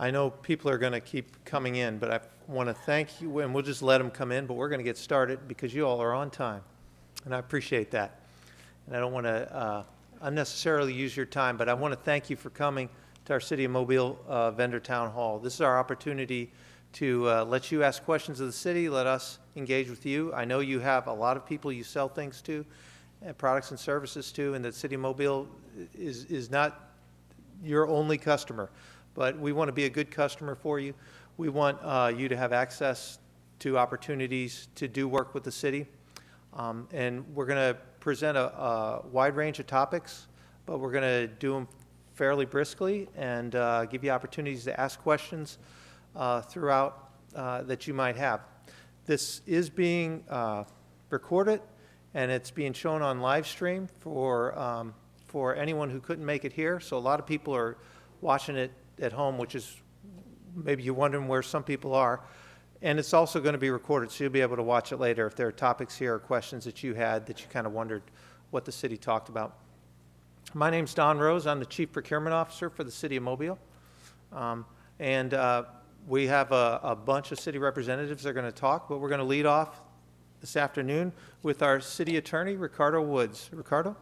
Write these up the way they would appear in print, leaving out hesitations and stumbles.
I know people are going to keep coming in, but I want to thank you, and we'll just let them come in, but we're going to get started because you all are on time, and I appreciate that. And I don't want to unnecessarily use your time, but I want to thank you for coming to our City of Mobile Vendor Town Hall. This is our opportunity to let you ask questions of the city, let us engage with you. I know you have a lot of people you sell things to, products and services to, and that City of Mobile is not your only customer, but we want to be a good customer for you. We want you to have access to opportunities to do work with the city, and we're going to present a wide range of topics, but we're going to do them fairly briskly and give you opportunities to ask questions throughout that you might have. This is being recorded, and it's being shown on live stream for anyone who couldn't make it here. So a lot of people are watching it at home, which is maybe you're wondering where some people are. And it's also going to be recorded, so you'll be able to watch it later if there are topics here or questions that you had that you kind of wondered what the city talked about. My name's Don Rose. I'm the Chief Procurement Officer for the City of Mobile. We have a bunch of city representatives that are going to talk, but we're going to lead off this afternoon with our City Attorney, Ricardo Woods. Ricardo?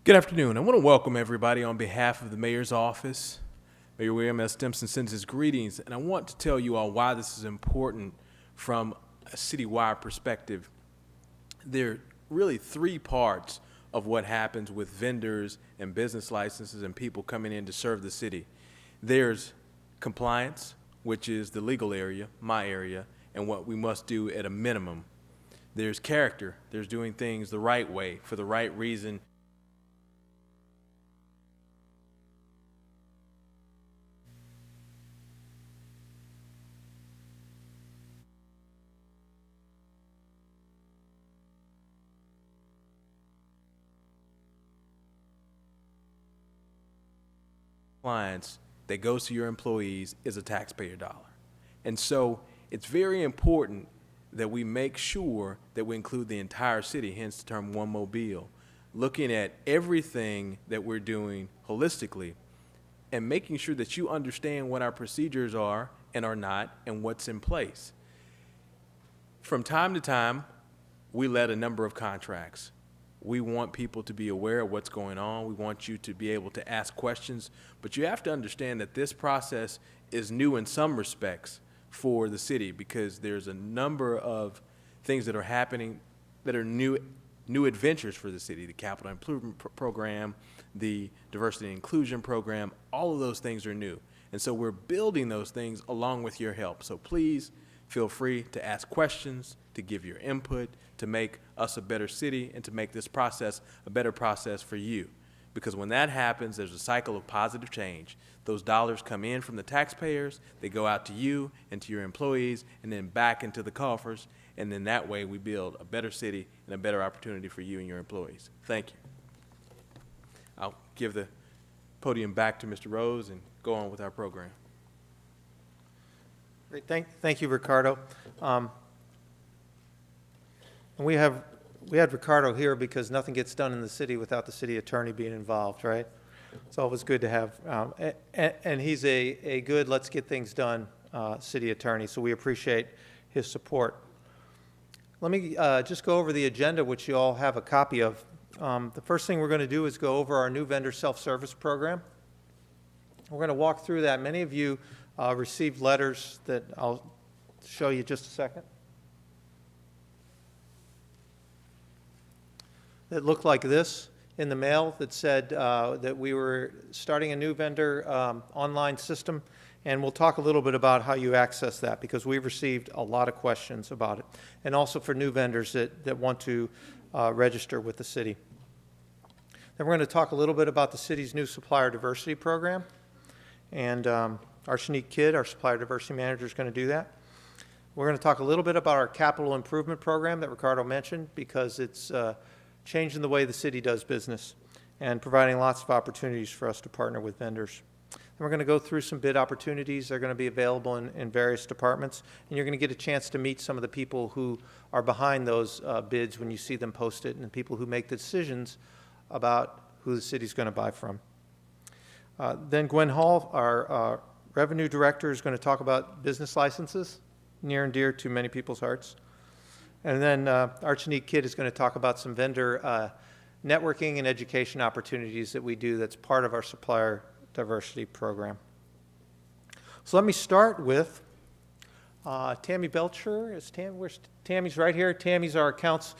Good afternoon. I want to welcome everybody on behalf of the Mayor's Office. Mayor William S. Stimson sends his greetings, and I want to tell you all why this is important from a citywide perspective. There are really three parts of what happens with vendors and business licenses and people coming in to serve the city. There's compliance, which is the legal area, my area, and what we must do at a minimum. There's character. There's doing things the right way for the right reason. Compliance that goes to your employees is a taxpayer dollar. And so it's very important that we make sure that we include the entire city, hence the term One Mobile, looking at everything that we're doing holistically and making sure that you understand what our procedures are and are not and what's in place. From time to time, we let a number of contracts. We want people to be aware of what's going on. We want you to be able to ask questions. But you have to understand that this process is new in some respects for the city because there's a number of things that are happening that are new adventures for the city. The capital improvement program, the diversity and inclusion program, all of those things are new. And so we're building those things along with your help. So please feel free to ask questions, to give your input, to make us a better city, and to make this process a better process for you. Because when that happens, there's a cycle of positive change. Those dollars come in from the taxpayers, they go out to you and to your employees, and then back into the coffers, and then that way we build a better city and a better opportunity for you and your employees. Thank you. I'll give the podium back to Mr. Rose and go on with our program. Great. Thank you, Ricardo. And we had Ricardo here because nothing gets done in the city without the city attorney being involved, right? It's always good to have, and he's a good let's get things done city attorney, so we appreciate his support. Let me just go over the agenda, which you all have a copy of. The first thing we're going to do is go over our new vendor self-service program. We're going to walk through that. Many of you received letters that I'll show you just a second. That looked like this in the mail that said that we were starting a new vendor online system, and we'll talk a little bit about how you access that because we've received a lot of questions about it, and also for new vendors that want to register with the city. Then we're going to talk a little bit about the city's new supplier diversity program, and Arshanique Kidd, our supplier diversity manager, is going to do that. We're going to talk a little bit about our capital improvement program that Ricardo mentioned because it's changing the way the city does business and providing lots of opportunities for us to partner with vendors. And we're going to go through some bid opportunities. They're going to be available in various departments. And you're going to get a chance to meet some of the people who are behind those bids when you see them posted, and the people who make the decisions about who the city's going to buy from. Then Gwen Hall, our revenue director, is going to talk about business licenses, near and dear to many people's hearts. And then Archanique Kidd is going to talk about some vendor networking and education opportunities that we do that's part of our supplier diversity program. So let me start with Tammy Belcher. Where's Tammy's right here. Tammy's our accounts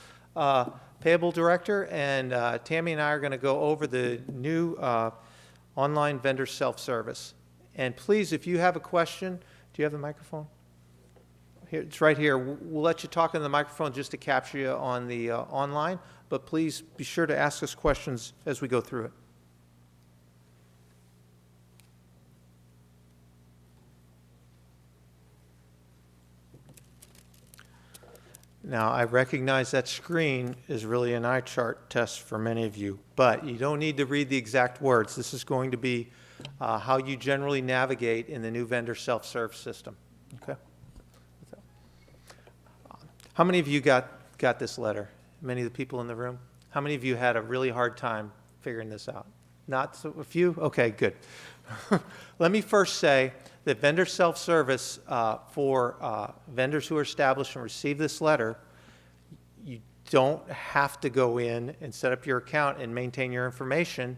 payable director, and Tammy and I are going to go over the new online vendor self-service. And please, if you have a question, do you have the microphone? Here, it's right here. We'll let you talk in the microphone just to capture you on the online, but please be sure to ask us questions as we go through it. Now, I recognize that screen is really an eye chart test for many of you, but you don't need to read the exact words. This is going to be how you generally navigate in the new vendor self-serve system. Okay? How many of you got this letter? Many of the people in the room? How many of you had a really hard time figuring this out? Not so, a few? Okay, good. Let me first say that vendor self-service for vendors who are established and receive this letter, you don't have to go in and set up your account and maintain your information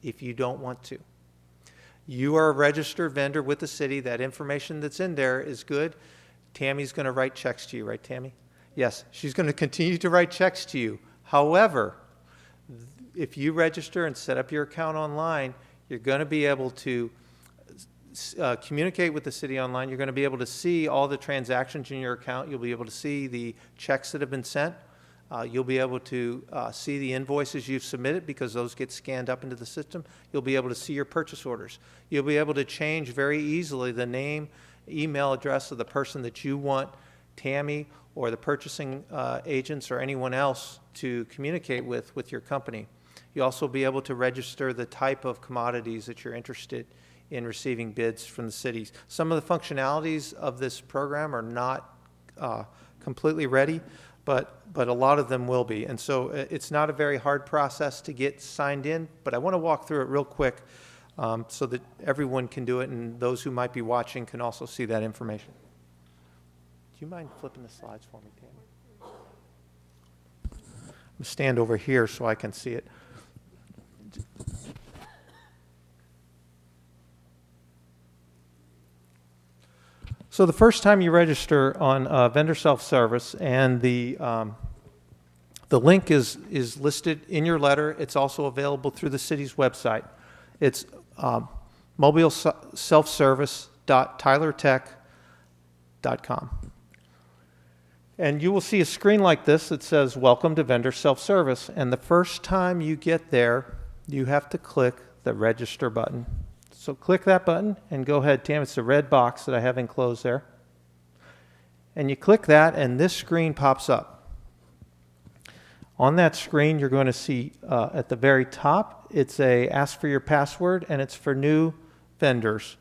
if you don't want to. You are a registered vendor with the city. That information that's in there is good. Tammy's going to write checks to you, right, Tammy? Yes, she's going to continue to write checks to you. However, if you register and set up your account online, you're going to be able to communicate with the city online. You're going to be able to see all the transactions in your account. You'll be able to see the checks that have been sent. You'll be able to see the invoices you've submitted because those get scanned up into the system. You'll be able to see your purchase orders. You'll be able to change very easily the name, email address of the person that you want Tammy or the purchasing agents or anyone else to communicate with your company. You'll also be able to register the type of commodities that you're interested in receiving bids from the cities. Some of the functionalities of this program are not completely ready, but a lot of them will be. And so it's not a very hard process to get signed in, but I want to walk through it real quick so that everyone can do it and those who might be watching can also see that information. Do you mind flipping the slides for me, Tammy? I'm going to stand over here so I can see it. So the first time you register on vendor self-service, and the link is listed in your letter. It's also available through the city's website. It's mobileselfservice.tylertech.com. And you will see a screen like this that says, "Welcome to Vendor Self-Service." And the first time you get there, you have to click the register button. So click that button and go ahead, Tam. It's the red box that I have enclosed there. And you click that, and this screen pops up. On that screen, you're going to see at the very top, it's a ask for your password, and it's for new vendors.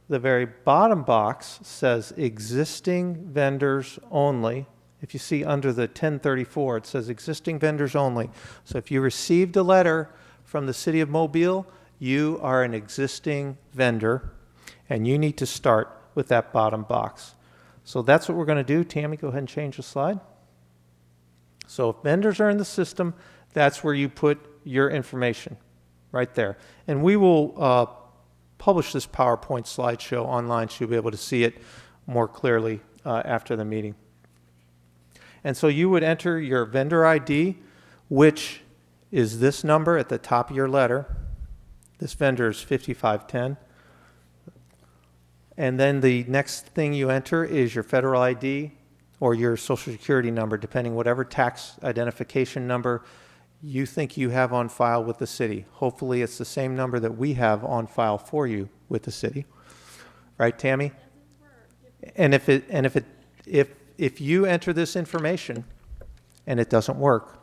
The very bottom box says existing vendors only. If you see under the 1034, it says existing vendors only. So if you received a letter from the city of Mobile, you are an existing vendor, and you need to start with that bottom box. So that's what we're going to do. Tammy, go ahead and change the slide. So if vendors are in the system, that's where you put your information, right there. And we will publish this PowerPoint slideshow online, so you'll be able to see it more clearly after the meeting. And so you would enter your vendor ID, which is this number at the top of your letter. This vendor is 5510. And then the next thing you enter is your federal ID or your Social Security number, depending whatever tax identification number you think you have on file with the city. Hopefully it's the same number that we have on file for you with the city. Right, Tammy? And if you enter this information and it doesn't work,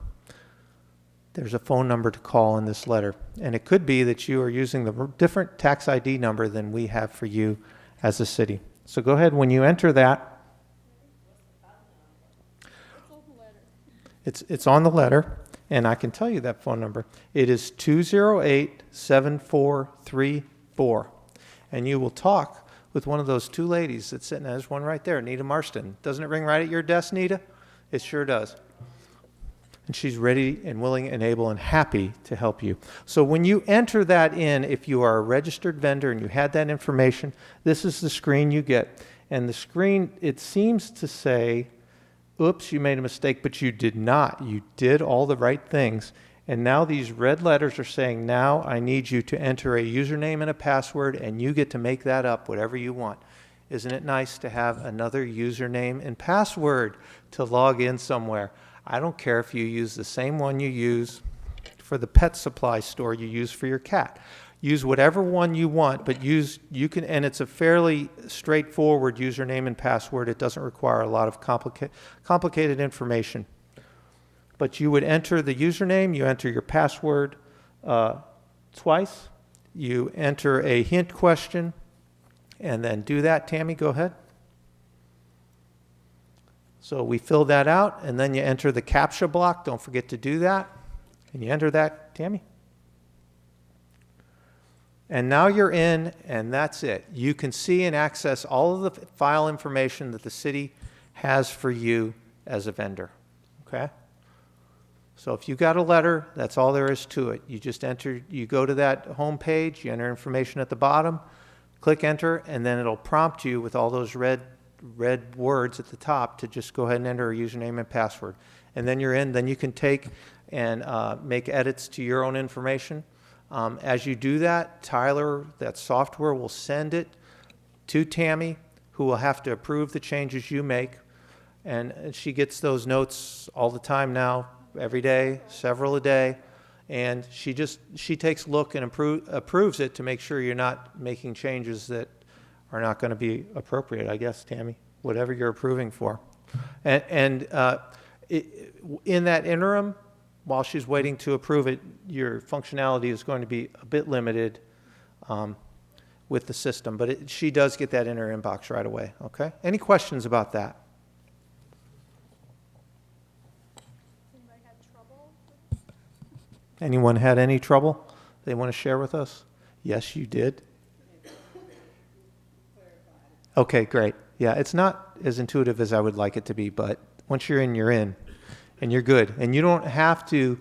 there's a phone number to call in this letter. And it could be that you are using the different tax ID number than we have for you as a city. So go ahead, when you enter that, it's on the letter, and I can tell you that phone number. It is 208-7434. And you will talk with one of those two ladies that's sitting there. There's one right there, Nita Marston. Doesn't it ring right at your desk, Nita? It sure does. And she's ready and willing and able and happy to help you. So when you enter that in, if you are a registered vendor and you had that information, this is the screen you get. And the screen, it seems to say, oops, you made a mistake, but you did not. You did all the right things. And now these red letters are saying, now I need you to enter a username and a password, and you get to make that up, whatever you want. Isn't it nice to have another username and password to log in somewhere? I don't care if you use the same one you use for the pet supply store you use for your cat. Use whatever one you want, but and it's a fairly straightforward username and password. It doesn't require a lot of complicated information. But you would enter the username, you enter your password twice, you enter a hint question, and then do that. Tammy, go ahead. So we fill that out, and then you enter the CAPTCHA block. Don't forget to do that. And you enter that, Tammy. And now you're in, and that's it. You can see and access all of the file information that the city has for you as a vendor. Okay? So if you got a letter, that's all there is to it. You just enter, you go to that home page, you enter information at the bottom, click enter, and then it'll prompt you with all those red words at the top to just go ahead and enter a username and password. And then you're in. Then you can take and make edits to your own information. As you do that, Tyler, that software, will send it to Tammy, who will have to approve the changes you make. And she gets those notes all the time now, every day, several a day. And she takes a look and approves it to make sure you're not making changes that are not going to be appropriate, I guess, Tammy, whatever you're approving for. In that interim, while she's waiting to approve it, your functionality is going to be a bit limited with the system. But she does get that in her inbox right away, okay? Any questions about that? Anybody had trouble? Anyone had any trouble they want to share with us? Yes, you did. Okay, great. Yeah, it's not as intuitive as I would like it to be, but once you're in, and you're good. And you don't have to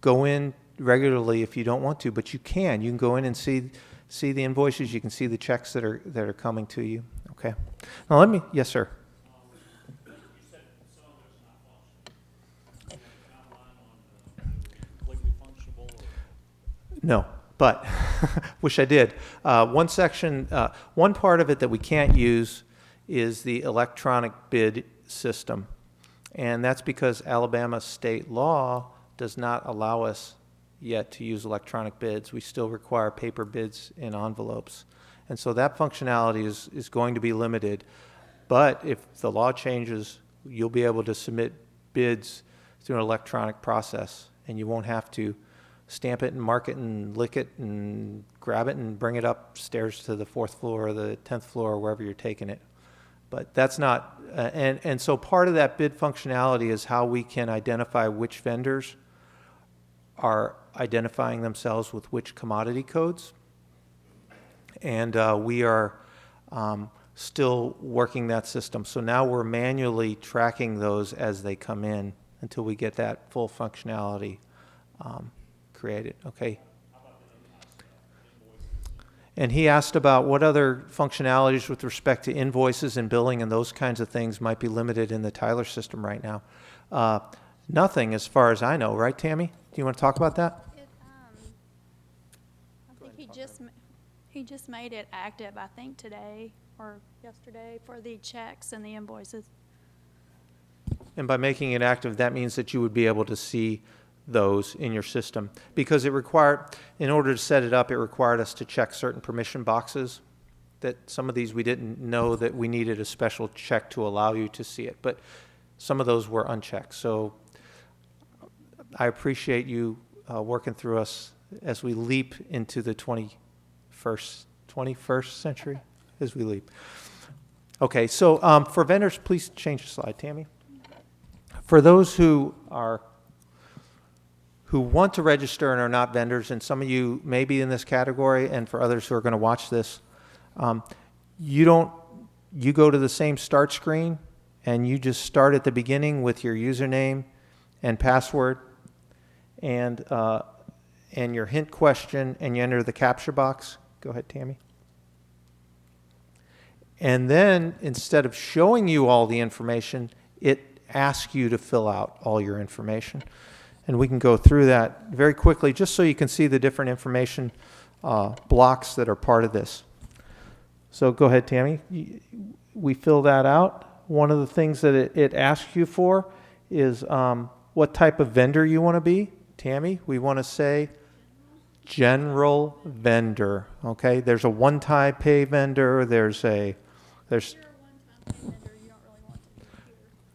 go in regularly if you don't want to, but you can. You can go in and see the invoices. You can see the checks that are coming to you. Okay. Now yes, sir. You said some of it's not functional. Can you outline on completely functional or? No, but wish I did. One part of it that we can't use is the electronic bid system. And that's because Alabama state law does not allow us yet to use electronic bids. We still require paper bids in envelopes. And so that functionality is going to be limited. But if the law changes, you'll be able to submit bids through an electronic process, and you won't have to stamp it and mark it and lick it and grab it and bring it upstairs to the 4th floor or the 10th floor or wherever you're taking it. But that's not, and so part of that bid functionality is how we can identify which vendors are identifying themselves with which commodity codes. And we are still working that system. So now we're manually tracking those as they come in until we get that full functionality created, okay? And he asked about what other functionalities with respect to invoices and billing and those kinds of things might be limited in the Tyler system right now. Nothing as far as I know, right, Tammy? Do you want to talk about that? I think he just made it active, I think today or yesterday, for the checks and the invoices. And by making it active, that means that you would be able to see those in your system, because in order to set it up, it required us to check certain permission boxes. That some of these we didn't know that we needed a special check to allow you to see it, but some of those were unchecked. So I appreciate you working through us as we leap into the 21st century, as we leap. Okay, so for vendors, please change the slide, Tammy. For those who want to register and are not vendors, and some of you may be in this category, and for others who are going to watch this, you go to the same start screen, and you just start at the beginning with your username and password, and your hint question, and you enter the captcha box. Go ahead, Tammy. And then, instead of showing you all the information, it asks you to fill out all your information. And we can go through that very quickly, just so you can see the different information blocks that are part of this. So go ahead, Tammy. We fill that out. One of the things that it asks you for is what type of vendor you want to be. Tammy, we want to say general vendor. Okay, there's a one-time pay vendor. There's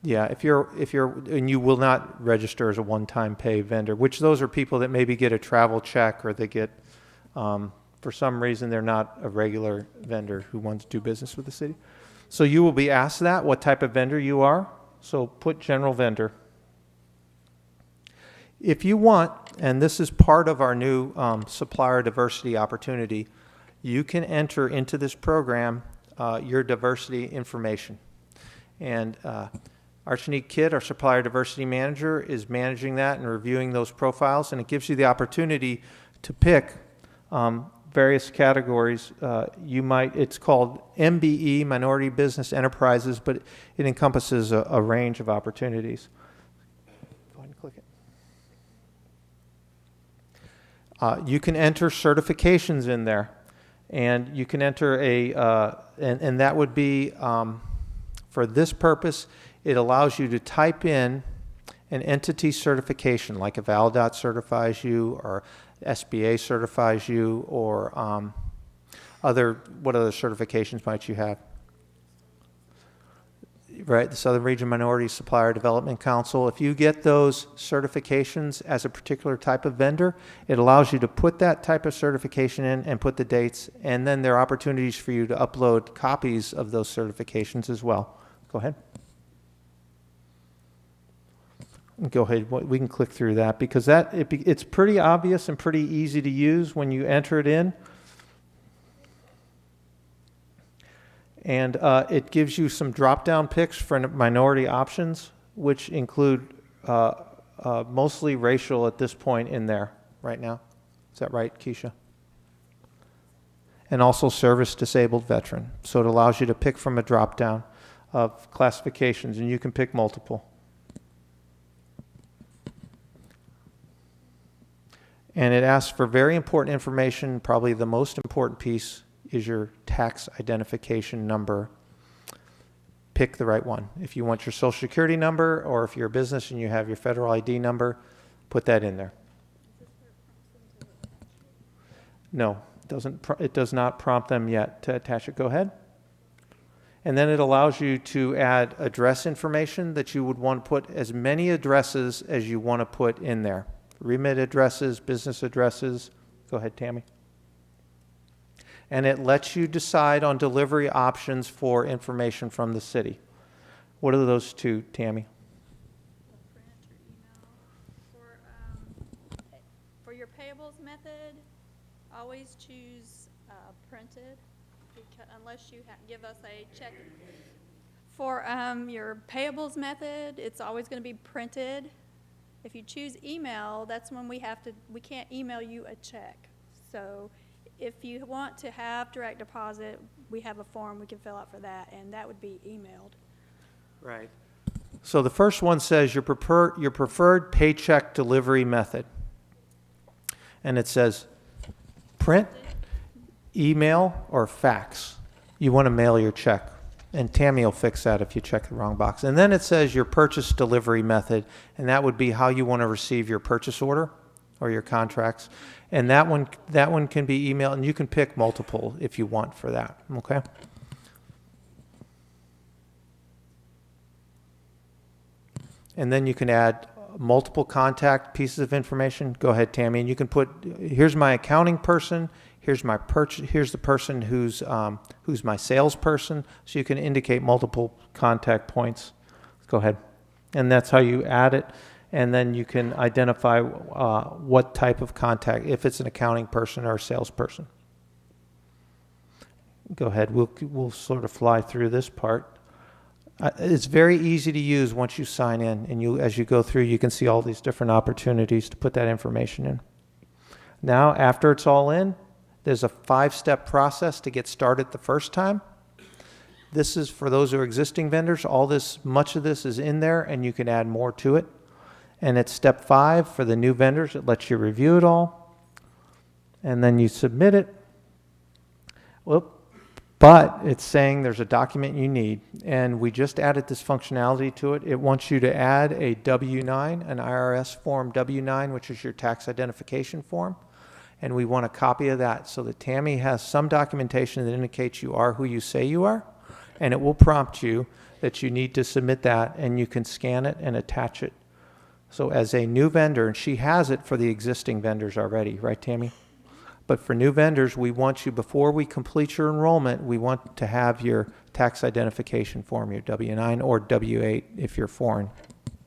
yeah, if you're and you will not register as a one-time pay vendor, which those are people that maybe get a travel check, or they get for some reason they're not a regular vendor who wants to do business with the city. So you will be asked that, what type of vendor you are. So put general vendor. If you want, and this is part of our new supplier diversity opportunity, you can enter into this program your diversity information. And Arshanique Kidd, our supplier diversity manager, is managing that and reviewing those profiles, and it gives you the opportunity to pick various categories. It's called MBE, Minority Business Enterprises, but it encompasses a range of opportunities. Go ahead and click it. You can enter certifications in there, and you can enter and that would be, for this purpose, it allows you to type in an entity certification, like if Aldot certifies you, or SBA certifies you, or what other certifications might you have? Right, the Southern Region Minority Supplier Development Council. If you get those certifications as a particular type of vendor, it allows you to put that type of certification in and put the dates, and then there are opportunities for you to upload copies of those certifications as well. Go ahead. Go ahead. We can click through that, because it's pretty obvious and pretty easy to use when you enter it in. And it gives you some drop-down picks for minority options, which include mostly racial at this point in there right now. Is that right, Keisha? And also service-disabled veteran. So it allows you to pick from a drop-down of classifications, and you can pick multiple. And it asks for very important information. Probably the most important piece is your tax identification number. Pick the right one. If you want your Social Security number, or if you're a business and you have your federal ID number, put that in there. No, it does not prompt them yet to attach it. Go ahead. And then it allows you to add address information that you would want to put as many addresses as you want to put in there. Remit addresses, business addresses. Go ahead, Tammy. And it lets you decide on delivery options for information from the city. What are those two, Tammy? For your payables method, always choose printed, unless you give us a check. For your payables method, it's always going to be printed. If you choose email, that's when we can't email you a check. So if you want to have direct deposit, we have a form we can fill out for that, and that would be emailed. Right. So the first one says your preferred paycheck delivery method. And it says print, email, or fax. You want to mail your check. And Tammy will fix that if you check the wrong box. And then it says your purchase delivery method, and that would be how you want to receive your purchase order or your contracts. And that one can be emailed, and you can pick multiple if you want for that. Okay? And then you can add multiple contact pieces of information, go ahead, Tammy, and you can put, here's my accounting person, here's the person who's my salesperson, so you can indicate multiple contact points. Go ahead. And that's how you add it. And then you can identify what type of contact, if it's an accounting person or a salesperson. Go ahead. We'll sort of fly through this part. It's very easy to use once you sign in, and as you go through, you can see all these different opportunities to put that information in. Now, after it's all in, there's a 5-step process to get started the first time. This is for those who are existing vendors. Much of this is in there, and you can add more to it. And it's step 5 for the new vendors. It lets you review it all, and then you submit it. But it's saying there's a document you need, and we just added this functionality to it. It wants you to add a W-9, an IRS form W-9, which is your tax identification form, and we want a copy of that so that Tammy has some documentation that indicates you are who you say you are, and it will prompt you that you need to submit that, and you can scan it and attach it. So as a new vendor, and she has it for the existing vendors already, right, Tammy? But for new vendors, we want you, before we complete your enrollment, we want to have your tax identification form, your W-9 or W-8 if you're foreign,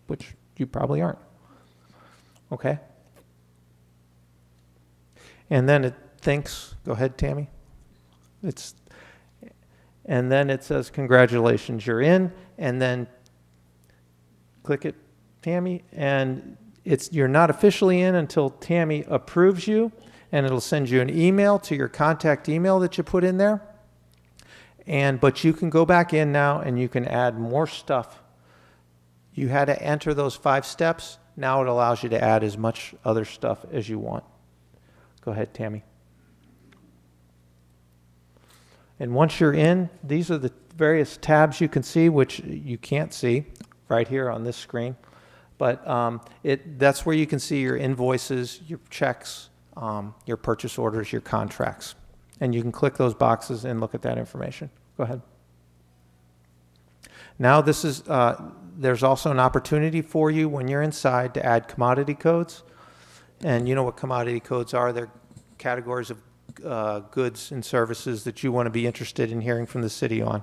which you probably aren't. Okay? And then it thinks, go ahead, Tammy. And then it says, congratulations, you're in, and then click it, Tammy, and you're not officially in until Tammy approves you. And it'll send you an email to your contact email that you put in there. But you can go back in now and you can add more stuff. You had to enter those 5 steps. Now it allows you to add as much other stuff as you want. Go ahead, Tammy. And once you're in, these are the various tabs you can see, which you can't see right here on this screen. But that's where you can see your invoices, your checks, your purchase orders, your contracts. And you can click those boxes and look at that information. Go ahead. Now there's also an opportunity for you when you're inside to add commodity codes. And you know what commodity codes are. They're categories of goods and services that you want to be interested in hearing from the city on.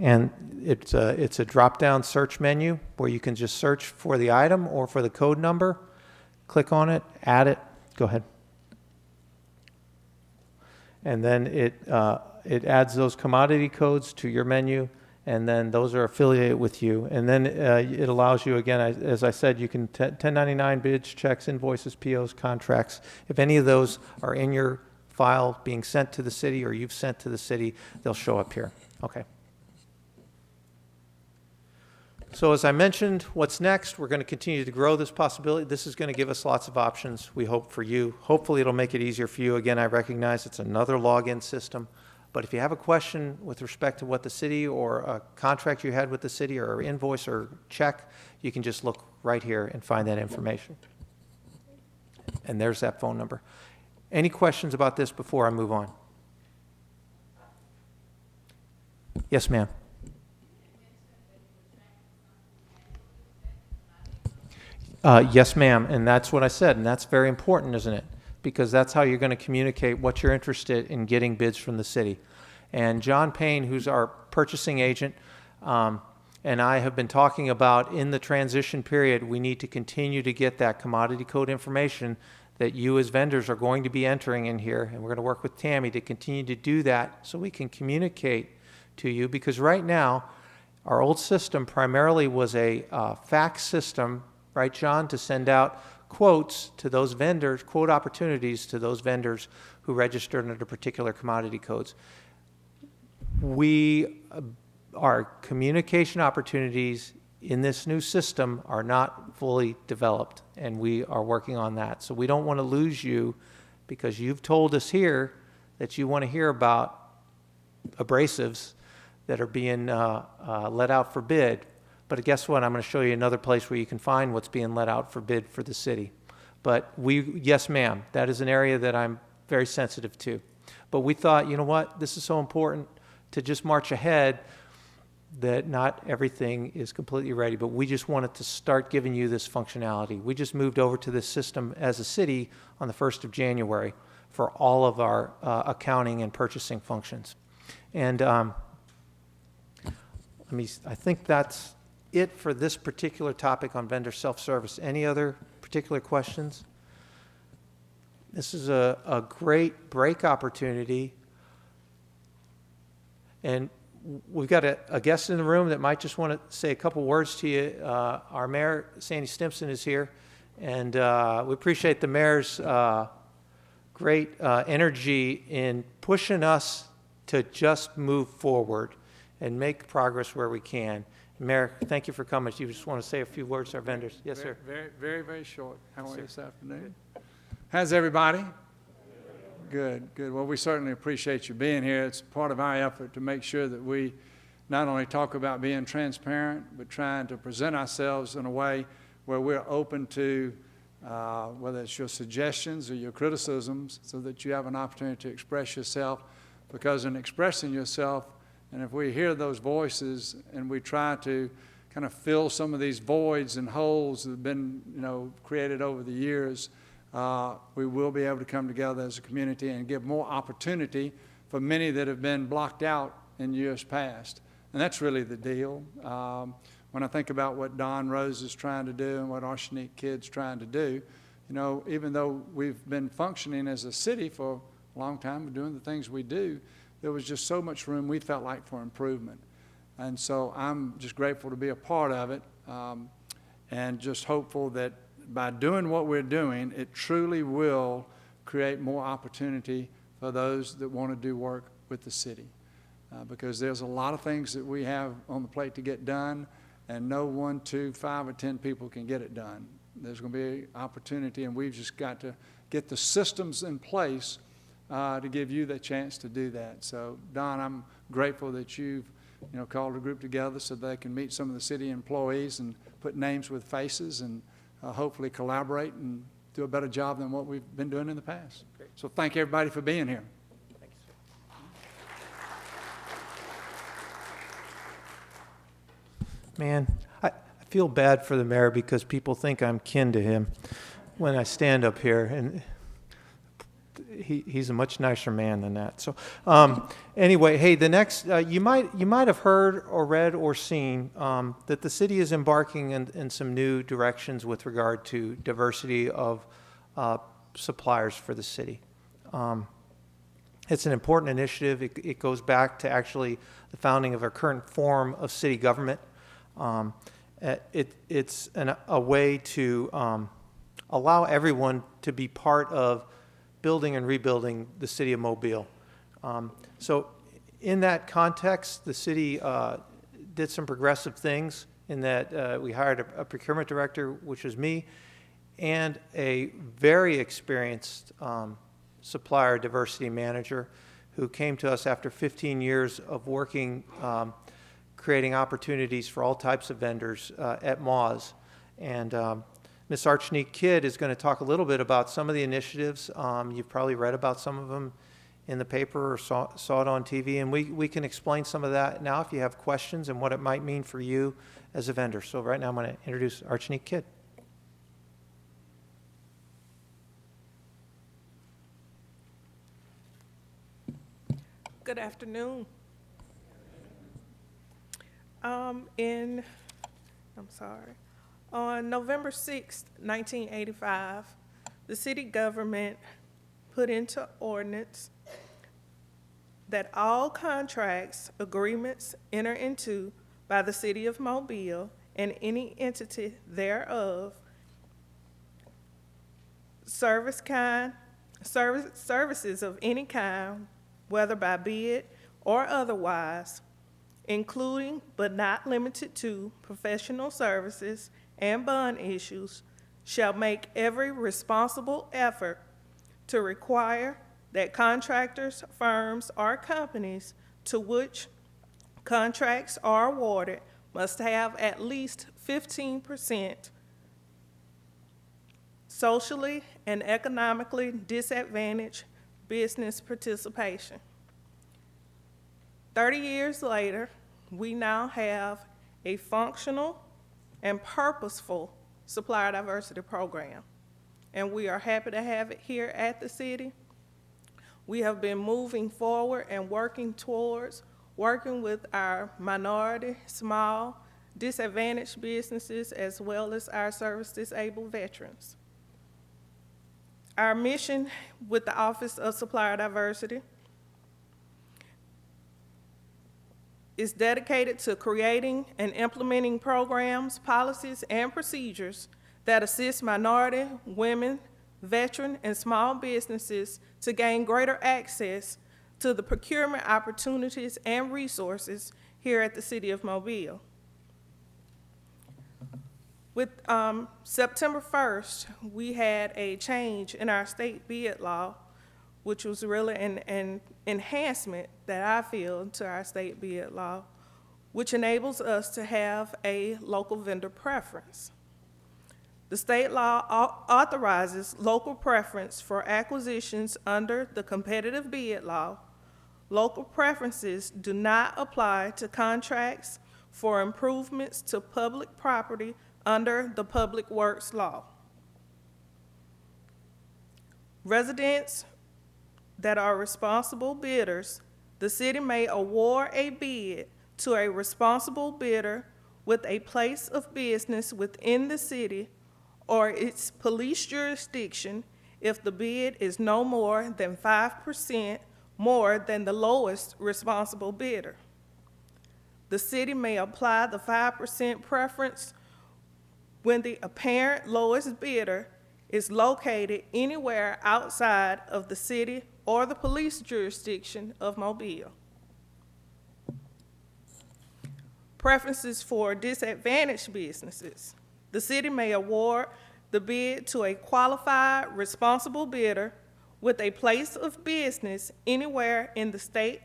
And it's a drop-down search menu where you can just search for the item or for the code number. Click on it, add it, go ahead. And then it adds those commodity codes to your menu, and then those are affiliated with you. And then it allows you, again, as I said, you can 1099 bids, checks, invoices, POs, contracts. If any of those are in your file being sent to the city or you've sent to the city, they'll show up here. Okay. So as I mentioned, what's next? We're going to continue to grow this possibility. This is going to give us lots of options, we hope, for you. Hopefully it'll make it easier for you. Again, I recognize it's another login system. But if you have a question with respect to what the city or a contract you had with the city or an invoice or check, you can just look right here and find that information. And there's that phone number. Any questions about this before I move on? Yes, ma'am. Yes, ma'am, and that's what I said, and that's very important, isn't it? Because that's how you're going to communicate what you're interested in getting bids from the city. And John Payne, who's our purchasing agent, and I have been talking about in the transition period, we need to continue to get that commodity code information that you as vendors are going to be entering in here, and we're going to work with Tammy to continue to do that so we can communicate to you, because right now, our old system primarily was a fax system, right, John, to send out quotes to those vendors, quote opportunities to those vendors who registered under particular commodity codes. Our communication opportunities in this new system are not fully developed, and we are working on that. So we don't want to lose you because you've told us here that you want to hear about abrasives that are being let out for bid. But guess what? I'm going to show you another place where you can find what's being let out for bid for the city. But yes, ma'am, that is an area that I'm very sensitive to. But we thought, you know what? This is so important to just march ahead. that not everything is completely ready, but we just wanted to start giving you this functionality. We just moved over to this system as a city on the 1st of January for all of our accounting and purchasing functions. And I think that's it for this particular topic on vendor self-service. Any other particular questions? This is a great break opportunity. And we've got a guest in the room that might just want to say a couple words to you. Our mayor, Sandy Stimpson, is here. And we appreciate the mayor's great energy in pushing us to just move forward and make progress where we can. Mayor, thank you for coming. You just want to say a few words to our vendors. Yes, sir. Very short. How are you this afternoon? How's everybody? Good. Well, we certainly appreciate you being here. It's part of our effort to make sure that we not only talk about being transparent, but trying to present ourselves in a way where we're open to whether it's your suggestions or your criticisms, so that you have an opportunity to express yourself. Because in expressing yourself, and if we hear those voices and we try to kind of fill some of these voids and holes that have been, created over the years, we will be able to come together as a community and give more opportunity for many that have been blocked out in years past. And that's really the deal. When I think about what Don Rose is trying to do and what Arshanique Kidd's trying to do, even though we've been functioning as a city for a long time, doing the things we do, there was just so much room we felt like for improvement. And so I'm just grateful to be a part of it, and just hopeful that by doing what we're doing, it truly will create more opportunity for those that want to do work with the city. Because there's a lot of things that we have on the plate to get done, and no 1, 2, 5, or 10 people can get it done. There's going to be opportunity, and we've just got to get the systems in place to give you the chance to do that. So, Don, I'm grateful that you've called a group together so they can meet some of the city employees and put names with faces and hopefully collaborate and do a better job than what we've been doing in the past. Great. So thank everybody for being here. Thank you, sir. Man, I feel bad for the mayor because people think I'm kin to him when I stand up here, and he's a much nicer man than that. So anyway, hey, the next, you might have heard or read or seen that the city is embarking in some new directions with regard to diversity of suppliers for the city. It's an important initiative. It goes back to actually the founding of our current form of city government. It's a way to allow everyone to be part of building and rebuilding the city of Mobile. So in that context, the city did some progressive things in that we hired a procurement director, which was me, and a very experienced supplier diversity manager who came to us after 15 years of working, creating opportunities for all types of vendors at Moz. And Ms. Arshanique Kidd is going to talk a little bit about some of the initiatives. You've probably read about some of them in the paper or saw it on TV, and we can explain some of that now if you have questions and what it might mean for you as a vendor. So right now I'm going to introduce Arshanique Kidd. Good afternoon. On November 6, 1985, the city government put into ordinance that all contracts, agreements entered into by the city of Mobile and any entity thereof, services of any kind, whether by bid or otherwise, including but not limited to professional services and bond issues, shall make every responsible effort to require that contractors, firms, or companies to which contracts are awarded must have at least 15% socially and economically disadvantaged business participation. 30 years later, we now have a functional and purposeful supplier diversity program, and we are happy to have it here at the city. We have been moving forward and working with our minority, small, disadvantaged businesses, as well as our service-disabled veterans. Our mission with the Office of Supplier Diversity is dedicated to creating and implementing programs, policies, and procedures that assist minority, women, veteran, and small businesses to gain greater access to the procurement opportunities and resources here at the City of Mobile. With September 1st, we had a change in our state bid law, which was really an enhancement that I feel to our state bid law, which enables us to have a local vendor preference. The state law authorizes local preference for acquisitions under the competitive bid law. Local preferences do not apply to contracts for improvements to public property under the Public Works Law. Residents that are responsible bidders, the city may award a bid to a responsible bidder with a place of business within the city or its police jurisdiction if the bid is no more than 5% more than the lowest responsible bidder. The city may apply the 5% preference when the apparent lowest bidder is located anywhere outside of the city or the police jurisdiction of Mobile. Preferences for disadvantaged businesses. The city may award the bid to a qualified, responsible bidder with a place of business anywhere in the state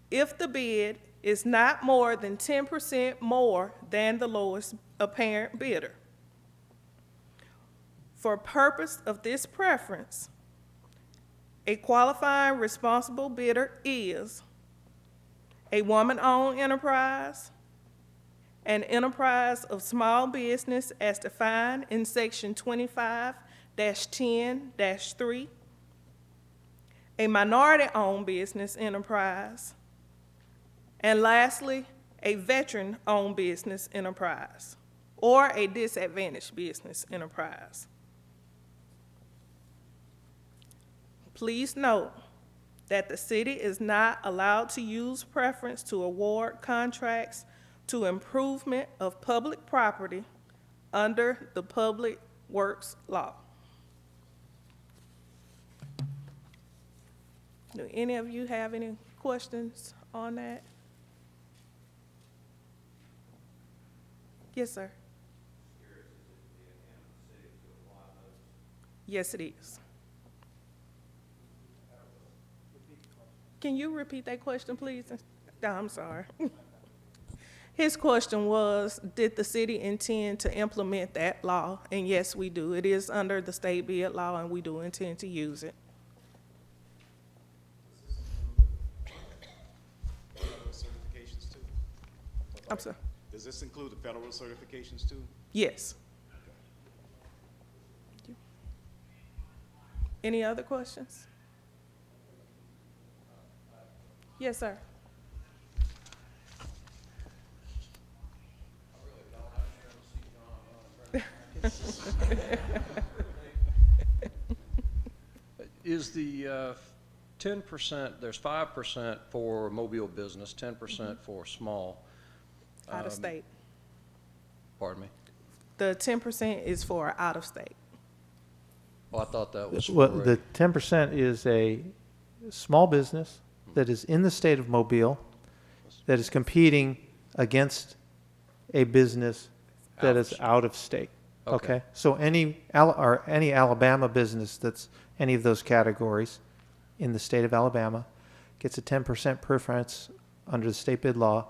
if the bid is not more than 10% more than the lowest apparent bidder. For purpose of this preference, a qualifying responsible bidder is a woman-owned enterprise, an enterprise of small business as defined in Section 25-10-3, a minority-owned business enterprise, and lastly, a veteran-owned business enterprise or a disadvantaged business enterprise. Please note that the city is not allowed to use preference to award contracts to improvement of public property under the Public Works Law. Do any of you have any questions on that? Yes, sir. Yes, it is. Can you repeat that question, please? No, I'm sorry. His question was, did the city intend to implement that law? And yes, we do. It is under the state bid law, and we do intend to use it. Federal certifications too? I'm sorry. Does this include the federal certifications too? Yes. Any other questions? Yes, sir. Is the 10%, there's 5% for mobile business, 10% for small, Out of state. pardon me? The 10% is for out of state. Well, I thought that was Well, for the 10% is a small business that is in the state of Mobile that is competing against a business that is out of state. Okay. Okay? So any Alabama business that's any of those categories in the state of Alabama gets a 10% preference under the state bid law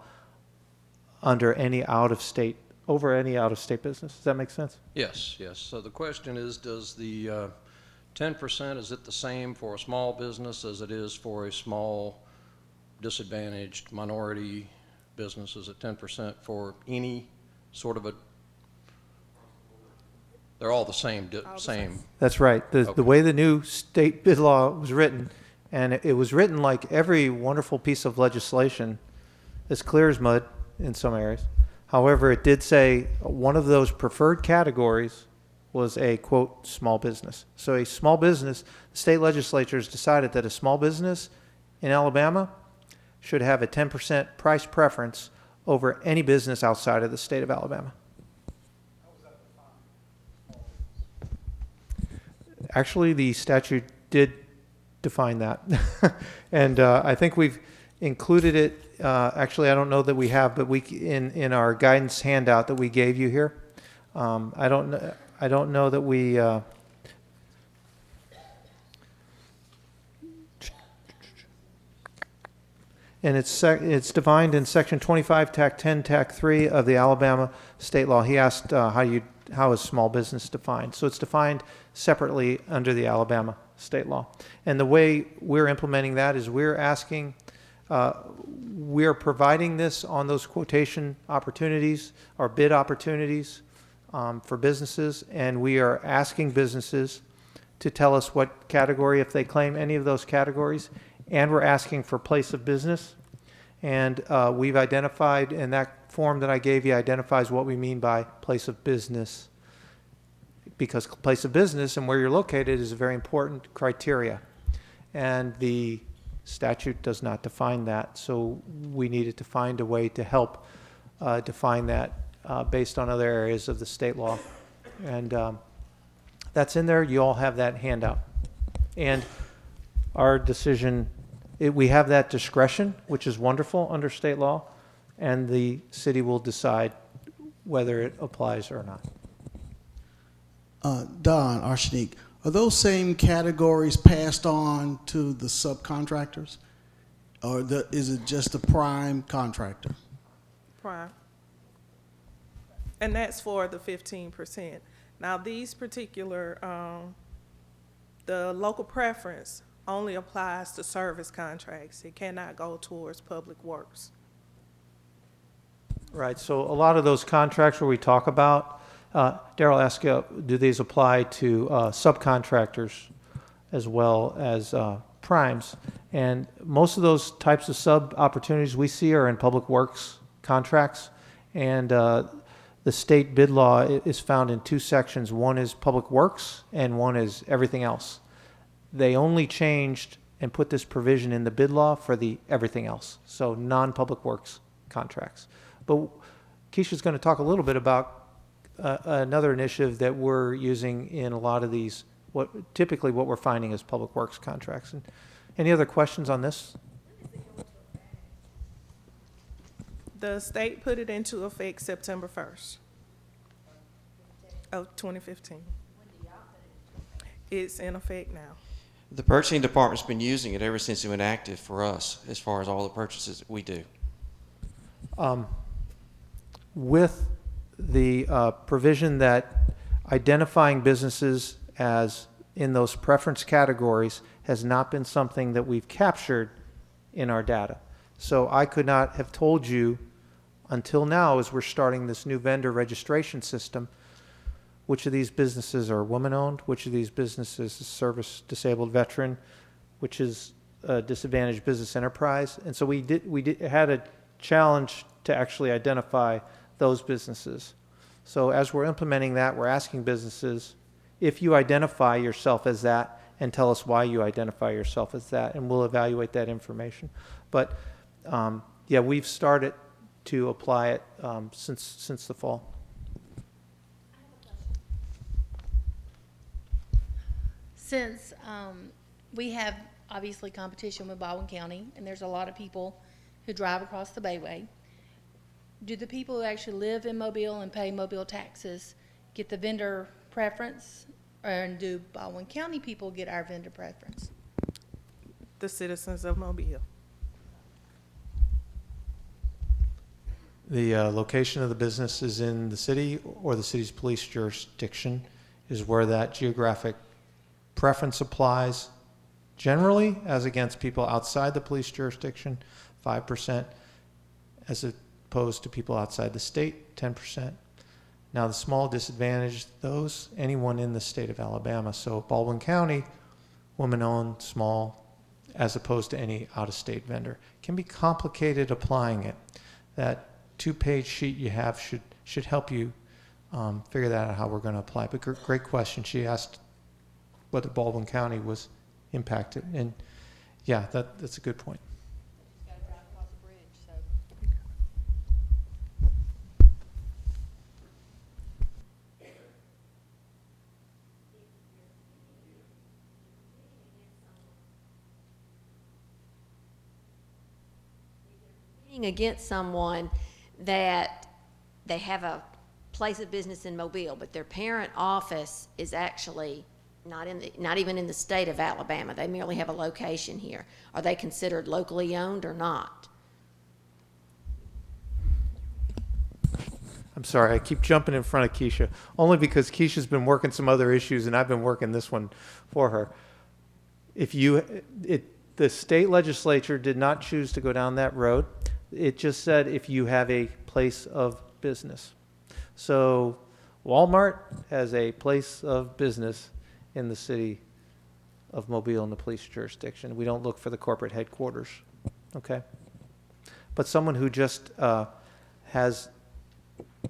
under any out-of-state, over any out-of-state business. Does that make sense? Yes, yes. So the question is, does the 10%, is it the same for a small business as it is for a small disadvantaged minority business? Is it 10% for any sort of a, they're all the same, same? That's right. The Okay. way the new state bid law was written, and it was written like every wonderful piece of legislation, as clear as mud in some areas. However, it did say one of those preferred categories was a, quote, small business. So a small business, the state legislatures decided that a small business in Alabama should have a 10% price preference over any business outside of the state of Alabama. Actually, the statute did define that. And I think we've included it, actually, I don't know that we have, but in our guidance handout that we gave you here. I don't know that we, and it's defined in section 25, tac 10, tac 3 of the Alabama state law. He asked how is small business defined? So it's defined separately under the Alabama state law. And the way we're implementing that is we're providing this on those quotation opportunities or bid opportunities for businesses, and we are asking businesses to tell us what category, if they claim any of those categories, and we're asking for place of business. And we've identified, in that form that I gave you, identifies what we mean by place of business, because place of business and where you're located is a very important criteria. And the statute does not define that, so we needed to find a way to help define that based on other areas of the state law. And that's in there. You all have that handout. And our decision, we have that discretion, which is wonderful under state law, and the city will decide whether it applies or not. Don Arshanique, are those same categories passed on to the subcontractors? Or is it just the prime contractor? Prime. And that's for the 15%. Now, these particular, the local preference only applies to service contracts. It cannot go towards public works. Right, so a lot of those contracts where we talk about, Daryl asked, do these apply to subcontractors as well as primes? And most of those types of sub opportunities we see are in public works contracts. And the state bid law is found in two sections. One is public works and one is everything else. They only changed and put this provision in the bid law for the everything else, so non-public works contracts. But Keisha's going to talk a little bit about another initiative that we're using in a lot of these, typically what we're finding is public works contracts. And any other questions on this? The state put it into effect September 1st of 2015. It's in effect now. The purchasing department's been using it ever since it went active for us, as far as all the purchases that we do. With the provision that identifying businesses as in those preference categories has not been something that we've captured in our data. So I could not have told you until now, as we're starting this new vendor registration system, which of these businesses are woman-owned, which of these businesses is service-disabled veteran, which is a disadvantaged business enterprise. And so we had a challenge to actually identify those businesses. So as we're implementing that, we're asking businesses, if you identify yourself as that, and tell us why you identify yourself as that, and we'll evaluate that information. But yeah, we've started to apply it since the fall. Since we have obviously competition with Baldwin County, and there's a lot of people who drive across the Bayway, do the people who actually live in Mobile and pay Mobile taxes get the vendor preference, and do Baldwin County people get our vendor preference? The citizens of Mobile. The location of the business is in the city or the city's police jurisdiction is where that geographic preference applies. Generally, as against people outside the police jurisdiction, 5%. As opposed to people outside the state, 10%. Now, the small disadvantaged, those, anyone in the state of Alabama. So Baldwin County, woman-owned, small, as opposed to any out-of-state vendor. Can be complicated applying it. That 2-page sheet you have should help you figure that out, how we're going to apply. But great question. She asked whether Baldwin County was impacted. And yeah, that's a good point. Just gotta drive across the bridge, so. Against someone that they have a place of business in Mobile, but their parent office is actually not even in the state of Alabama. They merely have a location here. Are they considered locally owned or not? I'm sorry, I keep jumping in front of Keisha, only because Keisha's been working some other issues and I've been working this one for her. The state legislature did not choose to go down that road. It just said if you have a place of business. So Walmart has a place of business in the city of Mobile in the police jurisdiction. We don't look for the corporate headquarters, okay? But someone who just has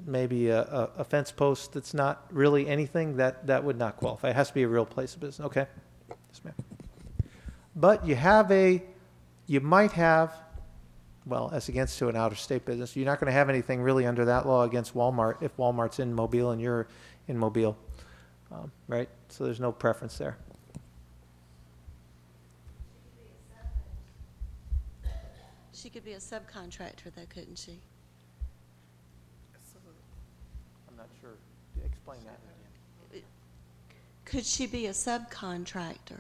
maybe a fence post that's not really anything, that would not qualify. It has to be a real place of business, okay? Yes, ma'am. But you might have, well, as against to an out-of-state business, you're not going to have anything really under that law against Walmart if Walmart's in Mobile and you're in Mobile, right? So there's no preference there. She could be a subcontractor, though, couldn't she? I'm not sure. Explain that. Could she be a subcontractor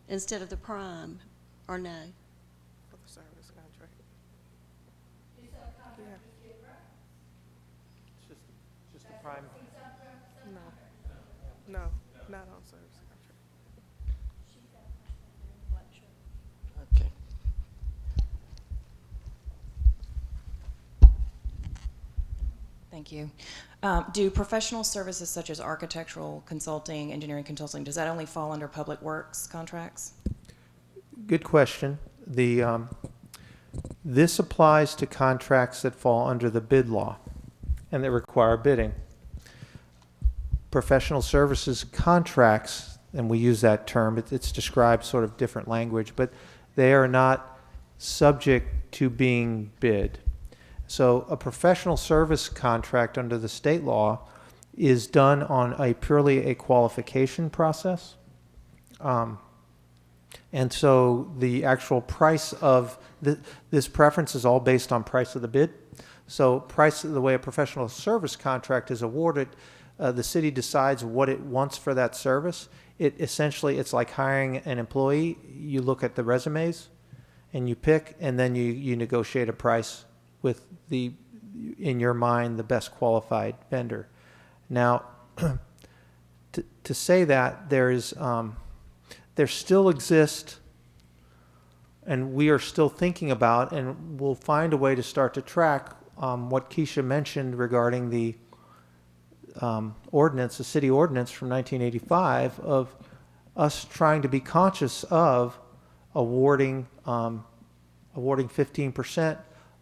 instead of the prime, or no? For the service contract. It's just a prime. No, not on service contract. Okay. Thank you. Do professional services such as architectural consulting, engineering consulting, does that only fall under public works contracts? Good question. This applies to contracts that fall under the bid law and that require bidding. Professional services contracts, and we use that term, it's described sort of different language, but they are not subject to being bid. So a professional service contract under the state law is done on purely a qualification process. And so the actual price of this preference is all based on price of the bid. So the way a professional service contract is awarded, the city decides what it wants for that service. It's like hiring an employee. You look at the resumes and you pick, and then you negotiate a price with in your mind, the best qualified vendor. Now, to say that there still exists, and we are still thinking about, and we'll find a way to start to track what Keisha mentioned regarding the ordinance, the city ordinance from 1985, of us trying to be conscious of awarding 15%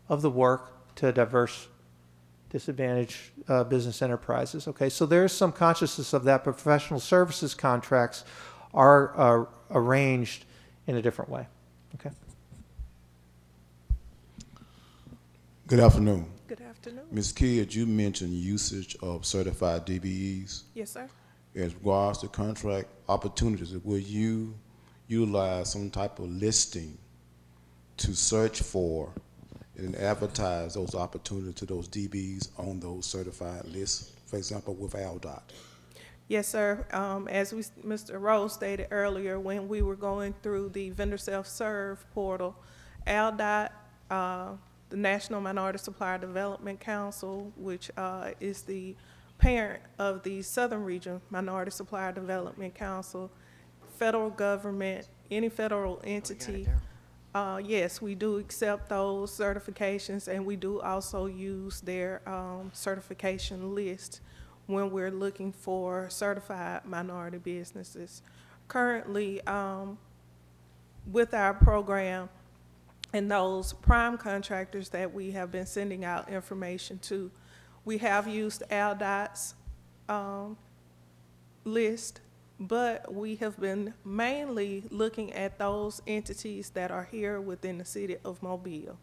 of the work to diverse, disadvantaged business enterprises. Okay, so there's some consciousness of that. Professional services contracts are arranged in a different way. Okay. Good afternoon. Good afternoon. Ms. Kidd, you mentioned usage of certified DBEs. Yes, sir. As regards to contract opportunities, will you utilize some type of listing to search for and advertise those opportunities to those DBs on those certified lists, for example, with ALDOT? Yes, sir. As Mr. Rose stated earlier, when we were going through the vendor self-serve portal, ALDOT, the National Minority Supplier Development Council, which is the parent of the Southern Region Minority Supplier Development Council, federal government, any federal entity, yes, we do accept those certifications, and we do also use their certification list when we're looking for certified minority businesses. Currently, with our program and those prime contractors that we have been sending out information to, we have used ALDOT's list, but we have been mainly looking at those entities that are here within the city of Mobile.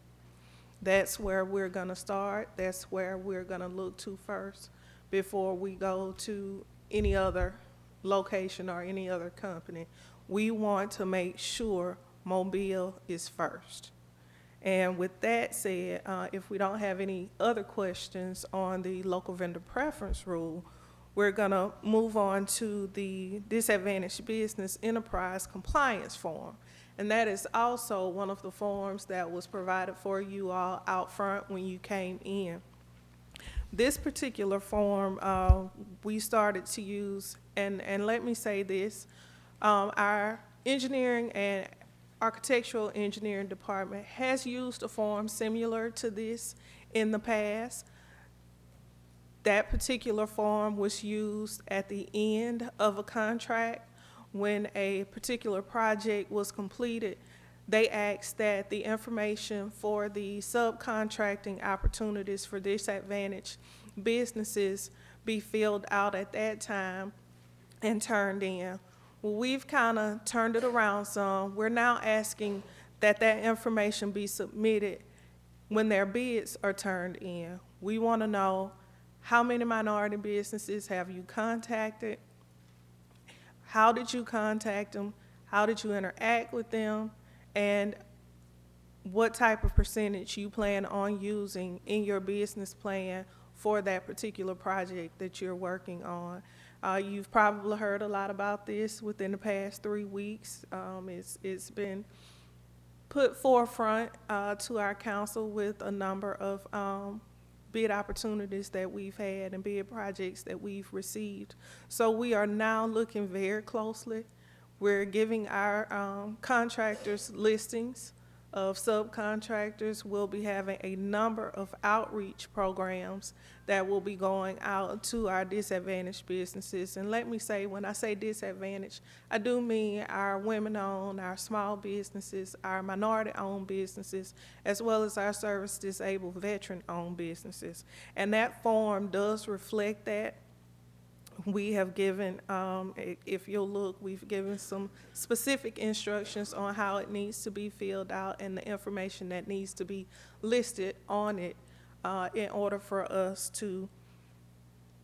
That's where we're gonna start. That's where we're gonna look to first before we go to any other location or any other company. We want to make sure Mobile is first. And with that said, if we don't have any other questions on the local vendor preference rule, we're gonna move on to the disadvantaged business enterprise compliance form. And that is also one of the forms that was provided for you all out front when you came in. This particular form, we started to use, and let me say this, our engineering and architectural engineering department has used a form similar to this in the past. That particular form was used at the end of a contract when a particular project was completed. They asked that the information for the subcontracting opportunities for disadvantaged businesses be filled out at that time and turned in. Well, we've kind of turned it around some. We're now asking that that information be submitted when their bids are turned in. We want to know how many minority businesses have you contacted? How did you contact them? How did you interact with them? And what type of percentage you plan on using in your business plan for that particular project that you're working on. You've probably heard a lot about this within the past 3 weeks. It's been put forefront to our council with a number of bid opportunities that we've had and bid projects that we've received. So we are now looking very closely. We're giving our contractors listings of subcontractors. We'll be having a number of outreach programs that will be going out to our disadvantaged businesses. And let me say, when I say disadvantaged, I do mean our women-owned, our small businesses, our minority-owned businesses, as well as our service-disabled veteran-owned businesses. And that form does reflect that. We have given, if you'll look, we've given some specific instructions on how it needs to be filled out and the information that needs to be listed on it in order for us to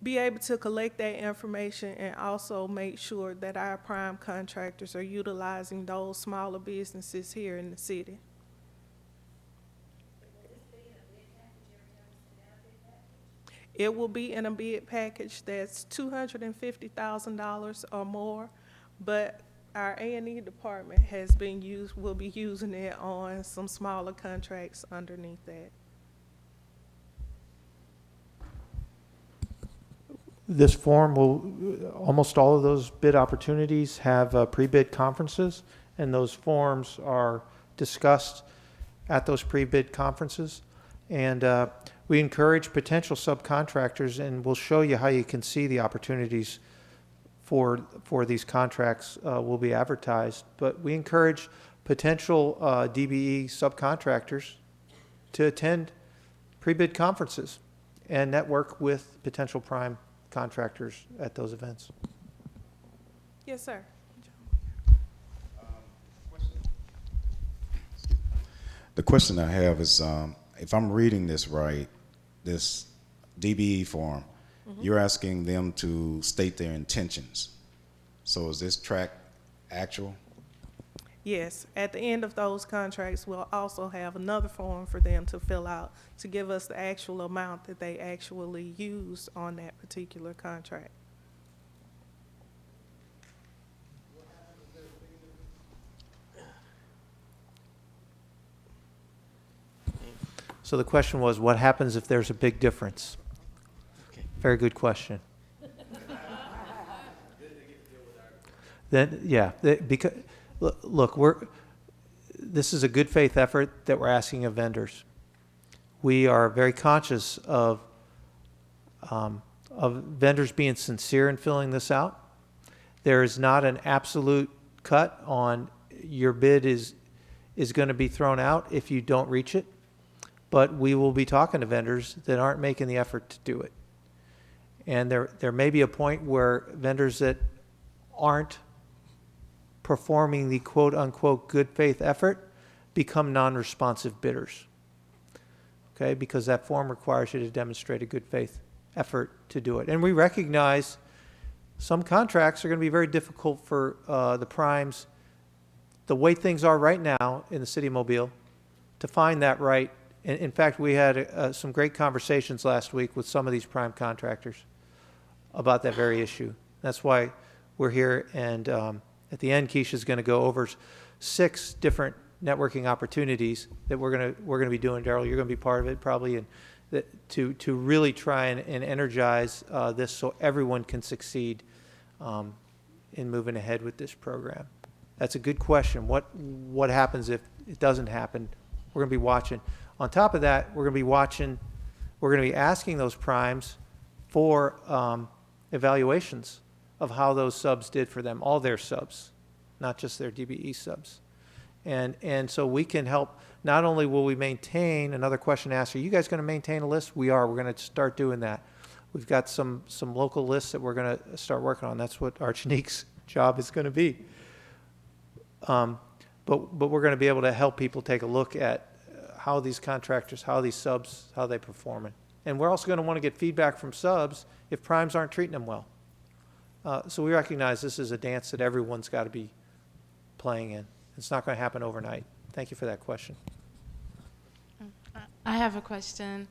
be able to collect that information and also make sure that our prime contractors are utilizing those smaller businesses here in the city. It will be in a bid package that's $250,000 or more, but our A&E department will be using it on some smaller contracts underneath that. This form will, almost all of those bid opportunities have pre-bid conferences, and those forms are discussed at those pre-bid conferences. And we encourage potential subcontractors, and we'll show you how you can see the opportunities for these contracts will be advertised. But we encourage potential DBE subcontractors to attend pre-bid conferences and network with potential prime contractors at those events. Yes, sir. The question I have is, if I'm reading this right, this DBE form, you're asking them to state their intentions. So is this track actual? Yes, at the end of those contracts, we'll also have another form for them to fill out to give us the actual amount that they actually use on that particular contract. So the question was, what happens if there's a big difference? Okay. Very good question. Then, yeah, because look, this is a good faith effort that we're asking of vendors. We are very conscious of vendors being sincere in filling this out. There is not an absolute cut on your bid is going to be thrown out if you don't reach it, but we will be talking to vendors that aren't making the effort to do it. And there may be a point where vendors that aren't performing the quote-unquote good faith effort become non-responsive bidders. Okay, because that form requires you to demonstrate a good faith effort to do it. And we recognize some contracts are going to be very difficult for the primes, the way things are right now in the city of Mobile, to find that right. In fact, we had some great conversations last week with some of these prime contractors about that very issue. That's why we're here, and at the end, Keisha's going to go over 6 different networking opportunities that we're going to be doing. Darrell, you're going to be part of it probably, and to really try and energize this so everyone can succeed in moving ahead with this program. That's a good question. What happens if it doesn't happen? We're going to be watching. On top of that, we're going to be asking those primes for evaluations of how those subs did for them, all their subs, not just their DBE subs. And so we can help. Not only will we maintain, another question asked, are you guys going to maintain a list? We are. We're going to start doing that. We've got some local lists that we're going to start working on. That's what Archinique's job is going to be. But we're going to be able to help people take a look at how these contractors, how these subs, how they performing. And we're also going to want to get feedback from subs if primes aren't treating them well. So we recognize this is a dance that everyone's got to be playing in. It's not going to happen overnight. Thank you for that question. I have a question.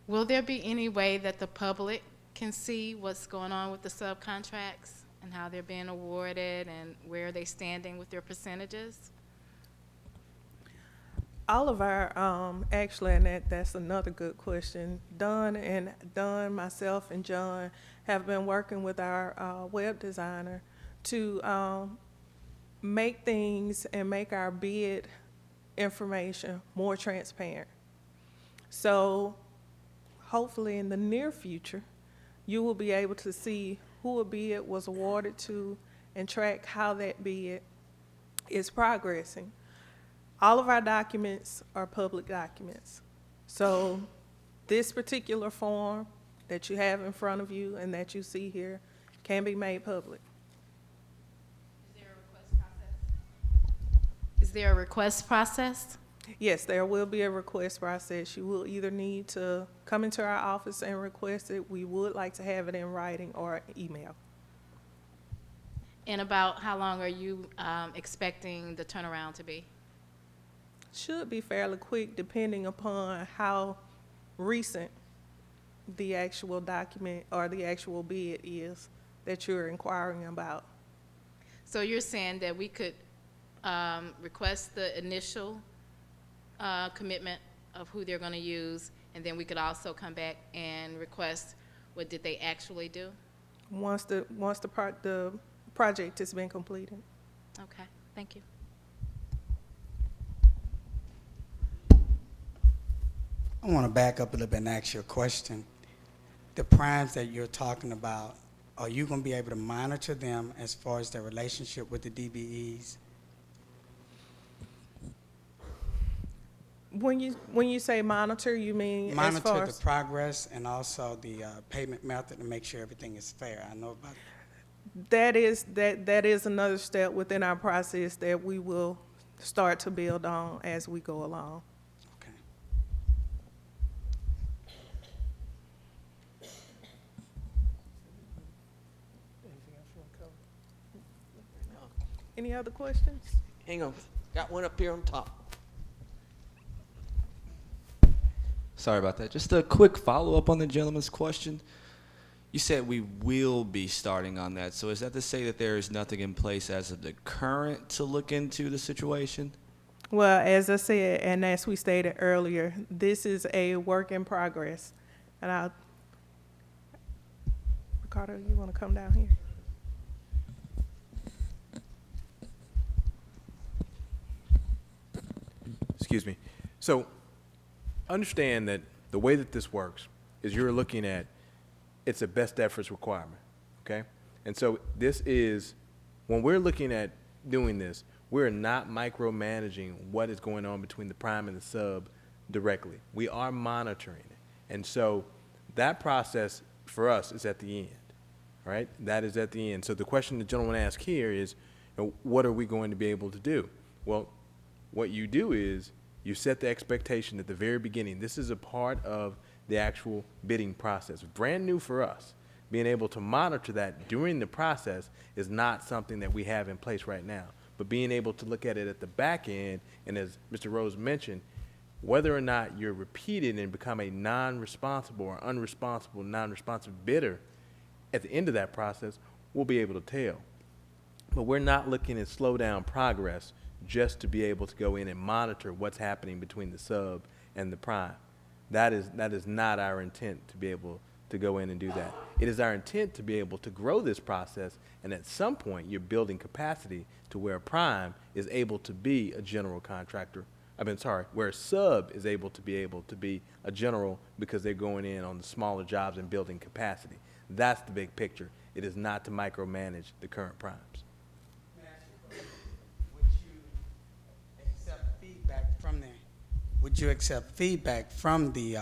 Will there be any way that the public can see what's going on with the subcontracts and how they're being awarded and where they're standing with their percentages? All of our, actually, and that's another good question. Don, myself, and John have been working with our web designer to make things and make our bid information more transparent. So hopefully in the near future, you will be able to see who a bid was awarded to and track how that bid is progressing. All of our documents are public documents. So this particular form that you have in front of you and that you see here can be made public. Is there a request process? Yes, there will be a request process. You will either need to come into our office and request it. We would like to have it in writing or email. And about how long are you expecting the turnaround to be? Should be fairly quick depending upon how recent the actual document or the actual bid is that you're inquiring about. So you're saying that we could request the initial commitment of who they're going to use, and then we could also come back and request what did they actually do? Once the project has been completed. Okay, thank you. I want to back up a little bit and ask you a question. The primes that you're talking about, are you going to be able to monitor them as far as their relationship with the DBEs? When you say monitor, you mean as far Monitor as the progress and also the payment method to make sure everything is fair. I know about that is another step within our process that we will start to build on as we go along. Okay. Any other questions? Hang on, got one up here on top. Sorry about that. Just a quick follow-up on the gentleman's question. You said we will be starting on that. So is that to say that there is nothing in place as of the current to look into the situation? Well, as I said, and as we stated earlier, this is a work in progress. And Ricardo, you want to come down here? excuse me. So understand that the way that this works is you're looking at, it's a best efforts requirement, okay? And so this is, when we're looking at doing this, we're not micromanaging what is going on between the prime and the sub directly. We are monitoring it. And so that process for us is at the end, right? That is at the end. So the question the gentleman asked here is, what are we going to be able to do? Well, what you do is you set the expectation at the very beginning. This is a part of the actual bidding process. Brand new for us. Being able to monitor that during the process is not something that we have in place right now. But being able to look at it at the back end, and as Mr. Rose mentioned, whether or not you're repeated and become a non-responsible or unresponsible, non-responsive bidder at the end of that process, we'll be able to tell. But we're not looking to slow down progress just to be able to go in and monitor what's happening between the sub and the prime. That is not our intent to be able to go in and do that. It is our intent to be able to grow this process, and at some point you're building capacity to where a prime is able to be a general contractor. Where a sub is able to be a general because they're going in on the smaller jobs and building capacity. That's the big picture. It is not to micromanage the current primes. Would you accept feedback from there? Would you accept feedback from the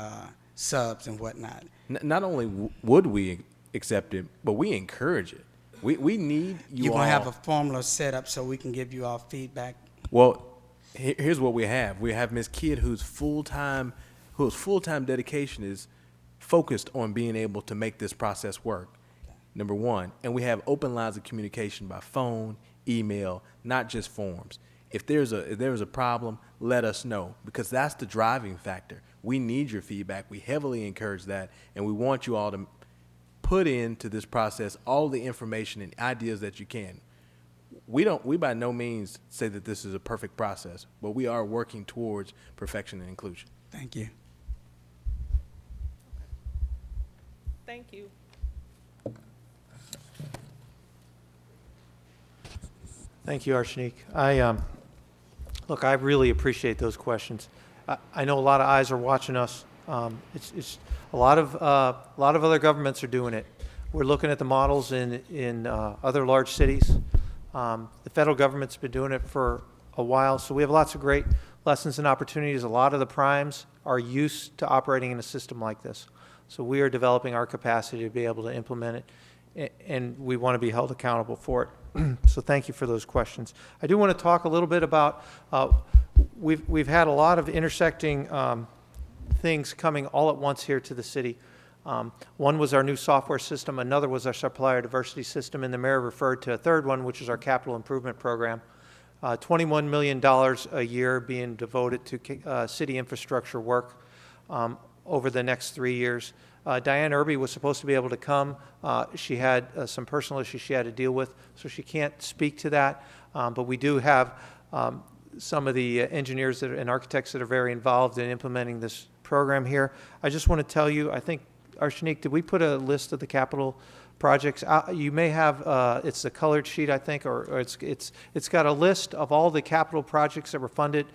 subs and whatnot? Not only would we accept it, but we encourage it. We need you You're all. going to have a formula set up so we can give you all feedback? Well, here's what we have. We have Ms. Kidd, whose full-time dedication is focused on being able to make this process work, number one. And we have open lines of communication by phone, email, not just forms. If there's a problem, let us know, because that's the driving factor. We need your feedback. We heavily encourage that, and we want you all to put into this process all the information and ideas that you can. We by no means say that this is a perfect process, but we are working towards perfection and inclusion. Thank you. Thank you. Thank you, Arshanique. Look, I really appreciate those questions. I know a lot of eyes are watching us. It's a lot of other governments are doing it. We're looking at the models in other large cities. The federal government's been doing it for a while, so we have lots of great lessons and opportunities. A lot of the primes are used to operating in a system like this, so we are developing our capacity to be able to implement it, and we want to be held accountable for it. So thank you for those questions. I do want to talk a little bit about, we've had a lot of intersecting things coming all at once here to the city. One was our new software system, another was our supplier diversity system, and the mayor referred to a third one, which is our capital improvement program. $21 million a year being devoted to city infrastructure work over the next 3 years. Diane Irby was supposed to be able to come. She had some personal issues she had to deal with, so she can't speak to that. But we do have some of the engineers and architects that are very involved in implementing this program here. I just want to tell you, I think, Arshanique, did we put a list of the capital projects? You may have, it's a colored sheet, I think, or it's got a list of all the capital projects that were funded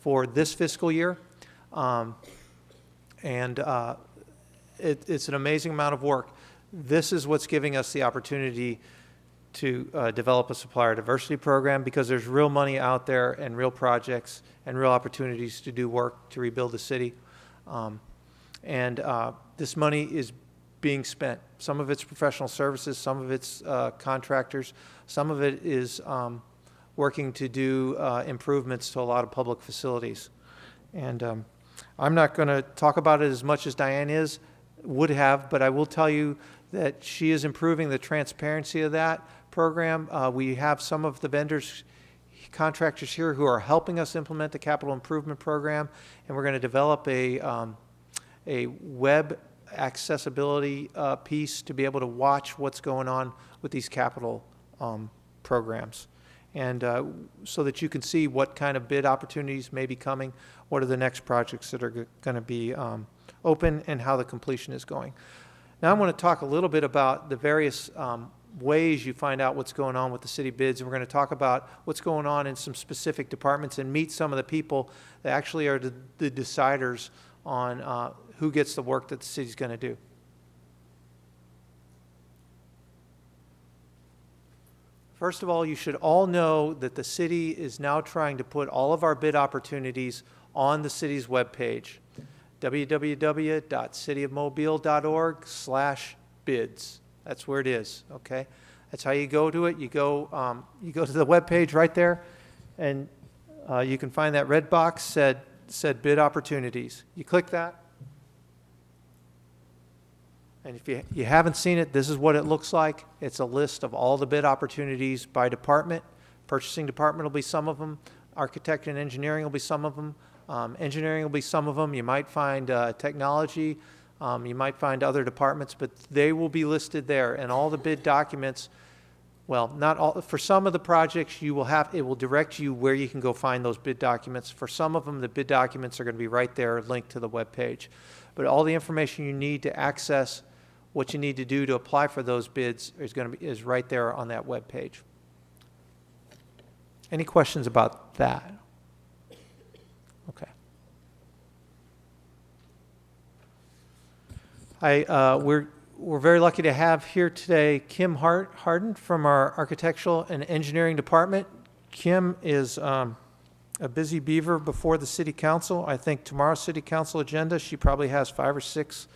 for this fiscal year. It's an amazing amount of work. This is what's giving us the opportunity to develop a supplier diversity program, because there's real money out there and real projects and real opportunities to do work to rebuild the city. This money is being spent. Some of it's professional services, some of it's contractors, some of it is working to do improvements to a lot of public facilities. And I'm not going to talk about it as much as Diane would have, but I will tell you that she is improving the transparency of that program. We have some of the vendors, contractors here who are helping us implement the capital improvement program, and we're going to develop a web accessibility piece to be able to watch what's going on with these capital programs. And so that you can see what kind of bid opportunities may be coming, what are the next projects that are going to be open, and how the completion is going. Now I want to talk a little bit about the various ways you find out what's going on with the city bids, and we're going to talk about what's going on in some specific departments and meet some of the people that actually are the deciders on who gets the work that the city's going to do. First of all, you should all know that the city is now trying to put all of our bid opportunities on the city's webpage, www.cityofmobile.org/bids. That's where it is, okay? That's how you go to it. You go to the webpage right there, and you can find that red box said bid opportunities. You click that, and if you haven't seen it, this is what it looks like. It's a list of all the bid opportunities by department. Purchasing department will be some of them. Architect and engineering will be some of them. Engineering will be some of them. You might find technology. You might find other departments, but they will be listed there. And all the bid documents, well, not all, for some of the projects it will direct you where you can go find those bid documents. For some of them, the bid documents are going to be right there linked to the webpage. But all the information you need to access what you need to do to apply for those bids is right there on that webpage. Any questions about that? Okay. We're very lucky to have here today Kim Harden from our Architectural and Engineering Department. Kim is a busy beaver before the City Council. I think tomorrow's City Council agenda, she probably has 5 or 6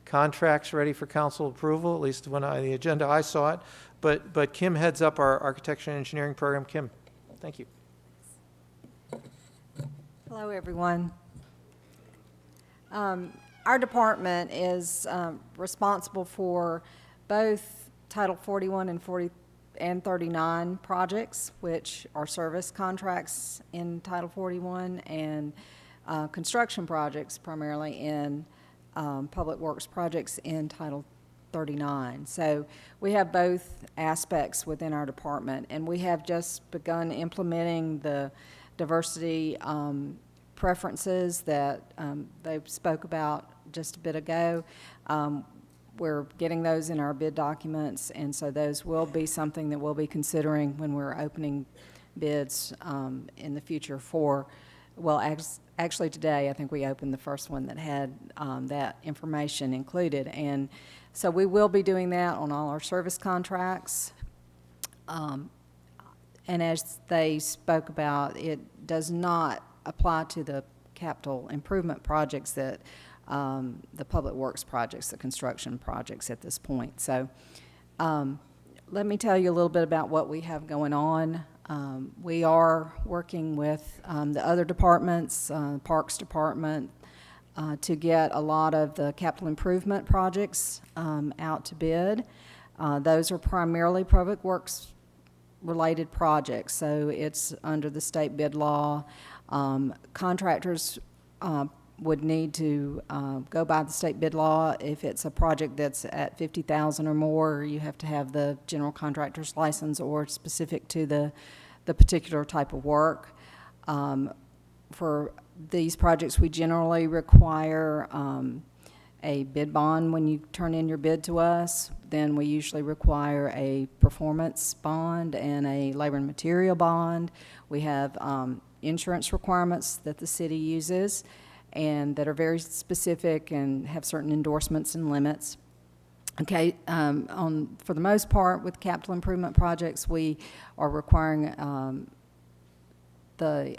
contracts ready for council approval, at least when the agenda I saw it. But Kim heads up our Architecture and Engineering program. Kim, thank you. Hello, everyone. Our department is responsible for both Title 41 and 39 projects, which are service contracts in Title 41, and construction projects primarily in public works projects in Title 39. So we have both aspects within our department, and we have just begun implementing the diversity preferences that they spoke about just a bit ago. We're getting those in our bid documents, and so those will be something that we'll be considering when we're opening bids in the future for, well, actually today I think we opened the first one that had that information included. And so we will be doing that on all our service contracts. And as they spoke about, it does not apply to the capital improvement projects that the public works projects, the construction projects at this point. So let me tell you a little bit about what we have going on. We are working with the other departments, Parks Department, to get a lot of the capital improvement projects out to bid. Those are primarily public works related projects, so it's under the state bid law. Contractors would need to go by the state bid law. If it's a project that's at $50,000 or more, you have to have the general contractor's license or specific to the particular type of work. For these projects, we generally require a bid bond when you turn in your bid to us. Then we usually require a performance bond and a labor and material bond. We have insurance requirements that the city uses and that are very specific and have certain endorsements and limits. Okay, for the most part with capital improvement projects, we are requiring the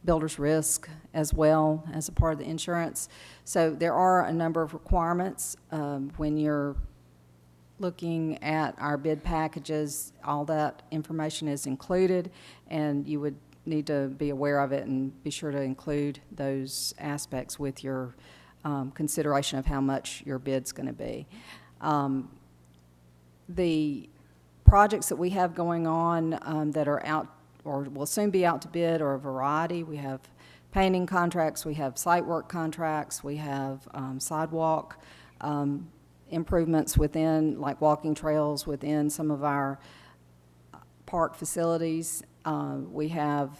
builder's risk as well as a part of the insurance. So there are a number of requirements. When you're looking at our bid packages, all that information is included, and you would need to be aware of it and be sure to include those aspects with your consideration of how much your bid's going to be. The projects that we have going on that are out or will soon be out to bid are a variety. We have painting contracts, we have site work contracts, we have sidewalk improvements within, like walking trails within some of our park facilities. We have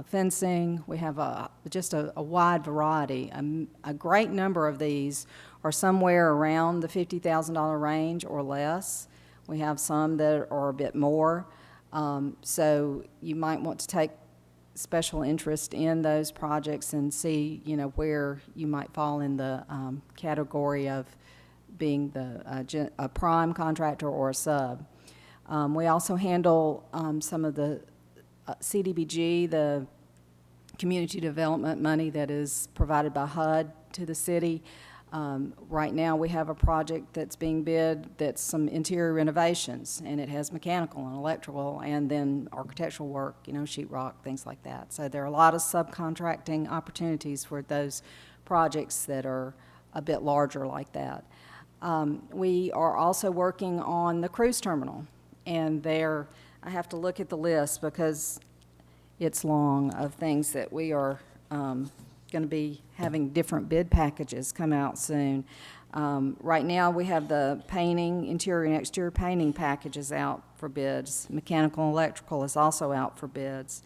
fencing. We have just a wide variety. A great number of these are somewhere around the $50,000 range or less. We have some that are a bit more. So you might want to take special interest in those projects and see, where you might fall in the category of being a prime contractor or a sub. We also handle some of the CDBG, the community development money that is provided by HUD to the city. Right now, we have a project that's being bid that's some interior renovations, and it has mechanical and electrical and then architectural work, sheetrock, things like that. So there are a lot of subcontracting opportunities for those projects that are a bit larger like that. We are also working on the cruise terminal, and there, I have to look at the list because it's long of things that we are going to be having different bid packages come out soon. Right now, we have the painting, interior and exterior painting packages out for bids. Mechanical and electrical is also out for bids.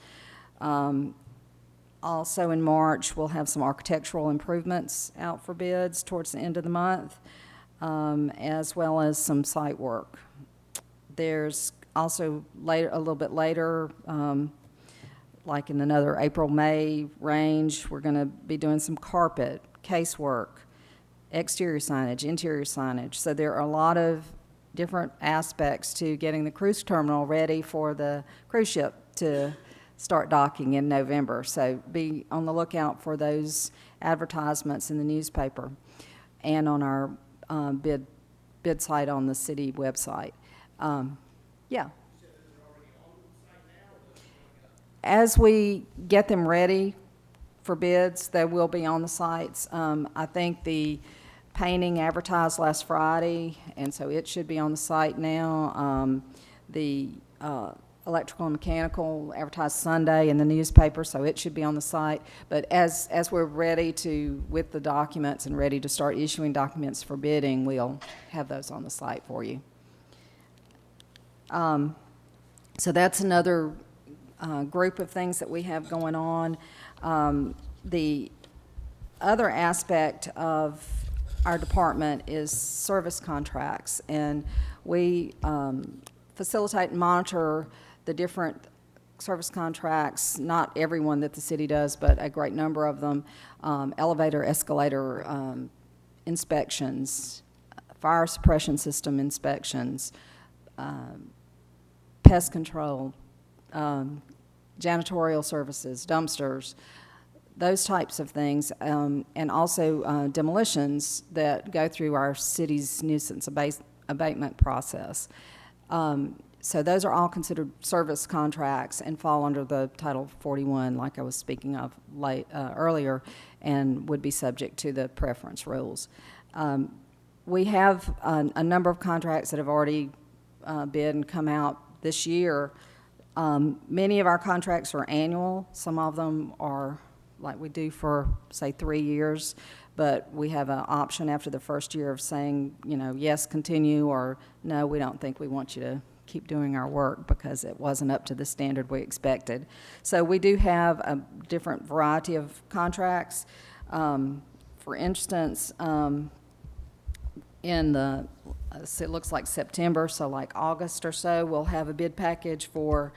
Also in March, we'll have some architectural improvements out for bids towards the end of the month, as well as some site work. There's also a little bit later, like in another April, May range, we're going to be doing some carpet, casework, exterior signage, interior signage. So there are a lot of different aspects to getting the cruise terminal ready for the cruise ship to start docking in November. So be on the lookout for those advertisements in the newspaper and on our bid site on the city website. Yeah. As we get them ready for bids, they will be on the sites. I think the painting advertised last Friday, and so it should be on the site now. The electrical and mechanical advertised Sunday in the newspaper, so it should be on the site. But as we're ready with the documents and ready to start issuing documents for bidding, we'll have those on the site for you. So that's another group of things that we have going on. The other aspect of our department is service contracts, and we facilitate and monitor the different service contracts, not everyone that the city does, but a great number of them, elevator, escalator inspections, fire suppression system inspections, pest control, janitorial services, dumpsters, those types of things, and also demolitions that go through our city's nuisance abatement process. So those are all considered service contracts and fall under the Title 41, like I was speaking of earlier, and would be subject to the preference rules. We have a number of contracts that have already bid and come out this year. Many of our contracts are annual. Some of them are like we do for, say, 3 years, but we have an option after the first year of saying, yes, continue, or no, we don't think we want you to keep doing our work because it wasn't up to the standard we expected. So we do have a different variety of contracts. For instance, in the, it looks like September, so like August or so, we'll have a bid package for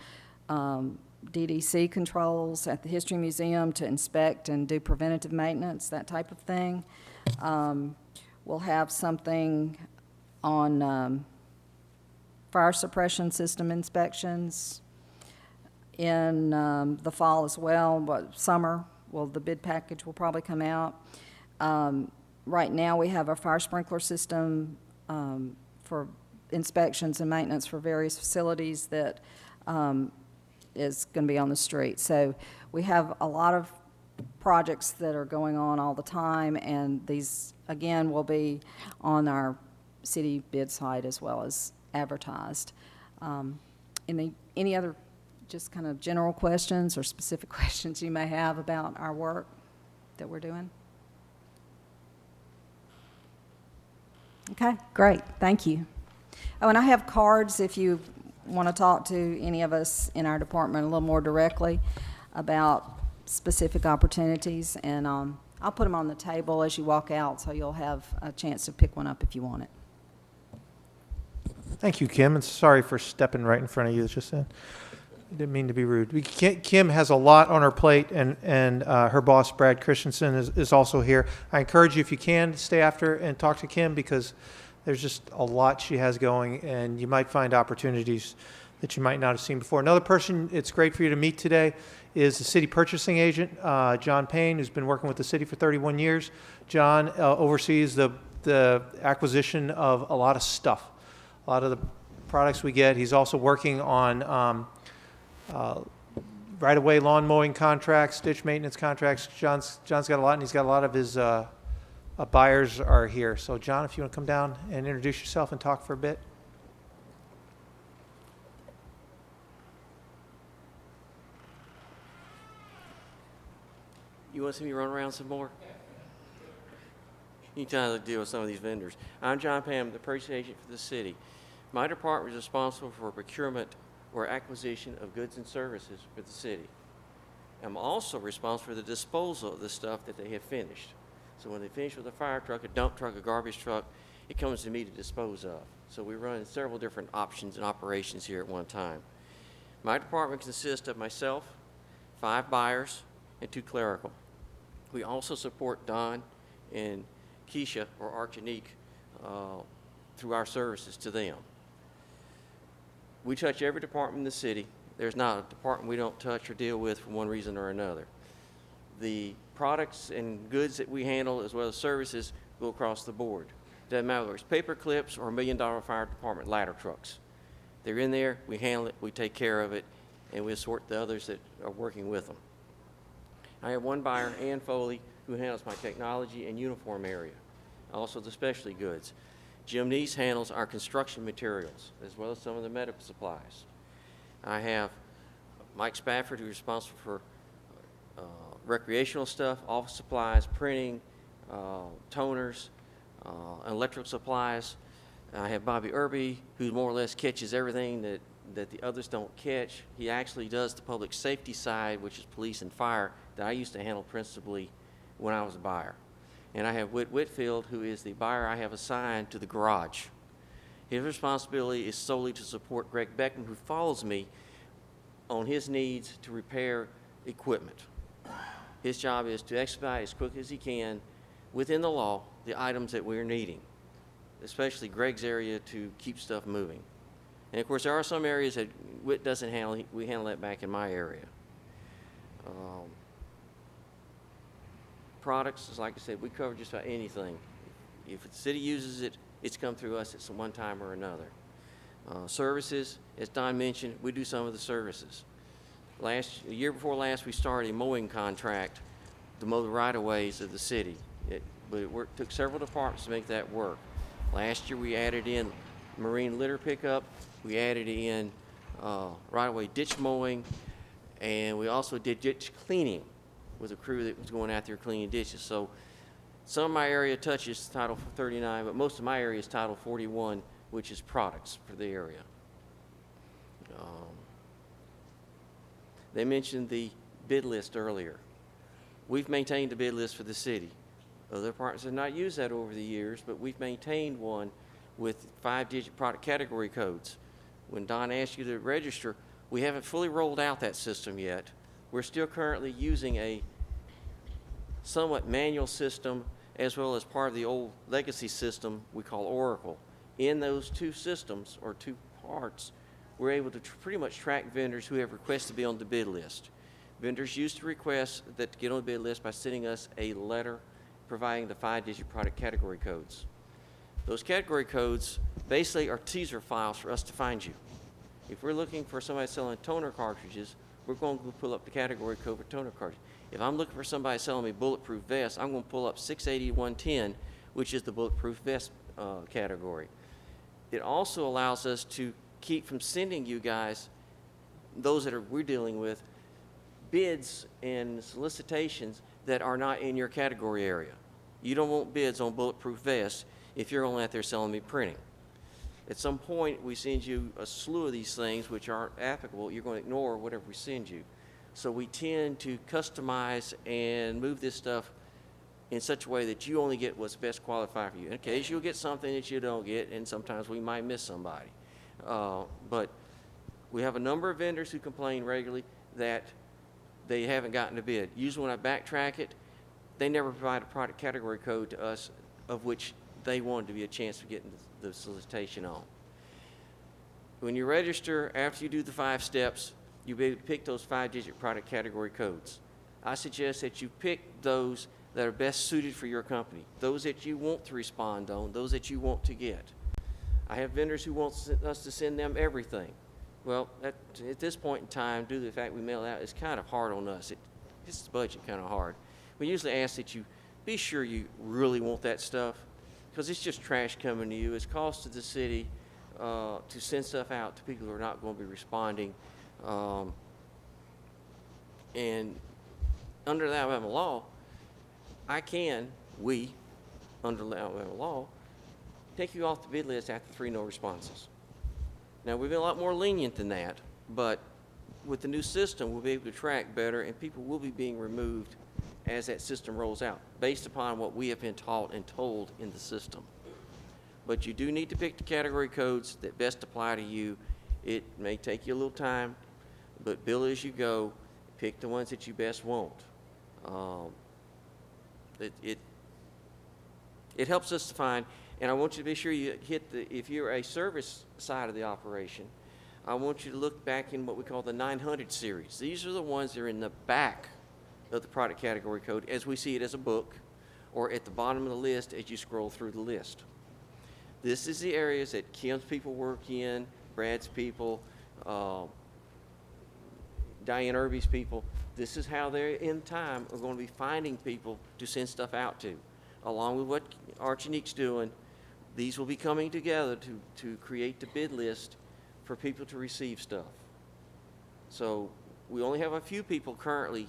DDC controls at the History Museum to inspect and do preventative maintenance, that type of thing. We'll have something on fire suppression system inspections in the fall as well, but summer, the bid package will probably come out. Right now, we have a fire sprinkler system for inspections and maintenance for various facilities that is going to be on the street. So we have a lot of projects that are going on all the time, and these, again, will be on our city bid site as well as advertised. Any other just kind of general questions or specific questions you may have about our work that we're doing? Okay, great, thank you. Oh, and I have cards if you want to talk to any of us in our department a little more directly. about specific opportunities, and I'll put them on the table as you walk out, so you'll have a chance to pick one up if you want it. Thank you, Kim, and sorry for stepping right in front of you just then. Didn't mean to be rude. Kim has a lot on her plate, and her boss, Brad Christensen, is also here. I encourage you, if you can, to stay after and talk to Kim, because there's just a lot she has going, and you might find opportunities that you might not have seen before. Another person it's great for you to meet today is the city purchasing agent, John Payne, who's been working with the city for 31 years. John oversees the acquisition of a lot of stuff, a lot of the products we get. He's also working on right-of-way lawn mowing contracts, ditch maintenance contracts. John's got a lot, and he's got a lot of his buyers are here. So, John, if you want to come down and introduce yourself and talk for a bit. You want to see me run around some more? You try to deal with some of these vendors. I'm John Pam, the purchase agent for the city. My department is responsible for procurement or acquisition of goods and services for the city. I'm also responsible for the disposal of the stuff that they have finished. So when they finish with a fire truck, a dump truck, a garbage truck, it comes to me to dispose of. So we run several different options and operations here at one time. My department consists of myself, 5 buyers, and 2 clerical. We also support Don and Keisha, or Archanique, through our services to them. We touch every department in the city. There's not a department we don't touch or deal with for one reason or another. The products and goods that we handle, as well as services, go across the board. Doesn't matter whether it's paper clips or $1 million fire department ladder trucks. They're in there, we handle it, we take care of it, and we sort the others that are working with them. I have one buyer, Ann Foley, who handles my technology and uniform area, also the specialty goods. Jim Neese handles our construction materials, as well as some of the medical supplies. I have Mike Spafford, who's responsible for recreational stuff, office supplies, printing, toners, electrical supplies. I have Bobby Irby, who more or less catches everything that the others don't catch. He actually does the public safety side, which is police and fire, that I used to handle principally when I was a buyer. And I have Whit Whitfield, who is the buyer I have assigned to the garage. His responsibility is solely to support Greg Beckman, who follows me on his needs to repair equipment. His job is to expedite as quick as he can, within the law, the items that we're needing, especially Greg's area to keep stuff moving. And of course, there are some areas that Whit doesn't handle. We handle that back in my area. Products, is like I said, we cover just about anything. If the city uses it, it's come through us at some one time or another. Services, as Don mentioned, we do some of the services. The year before last, we started a mowing contract to mow the right-of-ways of the city. But it took several departments to make that work. Last year, we added in marine litter pickup. We added in right-of-way ditch mowing, and we also did ditch cleaning with a crew that was going out there cleaning ditches. So some of my area touches Title 39, but most of my area is Title 41, which is products for the area. They mentioned the bid list earlier. We've maintained a bid list for the city. Other departments have not used that over the years, but we've maintained one with 5-digit product category codes. When Don asked you to register, we haven't fully rolled out that system yet. We're still currently using a somewhat manual system, as well as part of the old legacy system we call Oracle. In those 2 systems, or 2 parts, we're able to pretty much track vendors who have requested to be on the bid list. Vendors used to request that to get on the bid list by sending us a letter providing the 5-digit product category codes. Those category codes basically are teaser files for us to find you. If we're looking for somebody selling toner cartridges, we're going to pull up the category code for toner cartridges. If I'm looking for somebody selling me bulletproof vests, I'm going to pull up 680-110, which is the bulletproof vest category. It also allows us to keep from sending you guys, those that we're dealing with, bids and solicitations that are not in your category area. You don't want bids on bulletproof vests if you're only out there selling me printing. At some point, we send you a slew of these things which aren't applicable. You're going to ignore whatever we send you. So we tend to customize and move this stuff in such a way that you only get what's best qualified for you. In case you'll get something that you don't get, and sometimes we might miss somebody. But we have a number of vendors who complain regularly that they haven't gotten a bid. Usually when I backtrack it, they never provide a product category code to us of which they wanted to be a chance of getting the solicitation on. When you register, after you do the 5 steps, you'll be able to pick those 5-digit product category codes. I suggest that you pick those that are best suited for your company, those that you want to respond on, those that you want to get. I have vendors who want us to send them everything. Well, at this point in time, due to the fact we mail it out, it's kind of hard on us. It's the budget kind of hard. We usually ask that you be sure you really want that stuff, because it's just trash coming to you. It's cost to the city to send stuff out to people who are not going to be responding. And under the Alabama law, we, under the Alabama law, take you off the bid list after 3 no responses. Now, we've been a lot more lenient than that, but with the new system, we'll be able to track better, and people will be being removed as that system rolls out, based upon what we have been taught and told in the system. But you do need to pick the category codes that best apply to you. It may take you a little time, but build as you go. Pick the ones that you best want. It helps us to find, and I want you to be sure you hit if you're a service side of the operation, I want you to look back in what we call the 900 series. These are the ones that are in the back of the product category code as we see it as a book, or at the bottom of the list as you scroll through the list. This is the areas that Kim's people work in, Brad's people, Diane Irby's people. This is how they're in time are going to be finding people to send stuff out to. Along with what Archinique's doing, these will be coming together to create the bid list for people to receive stuff. So we only have a few people currently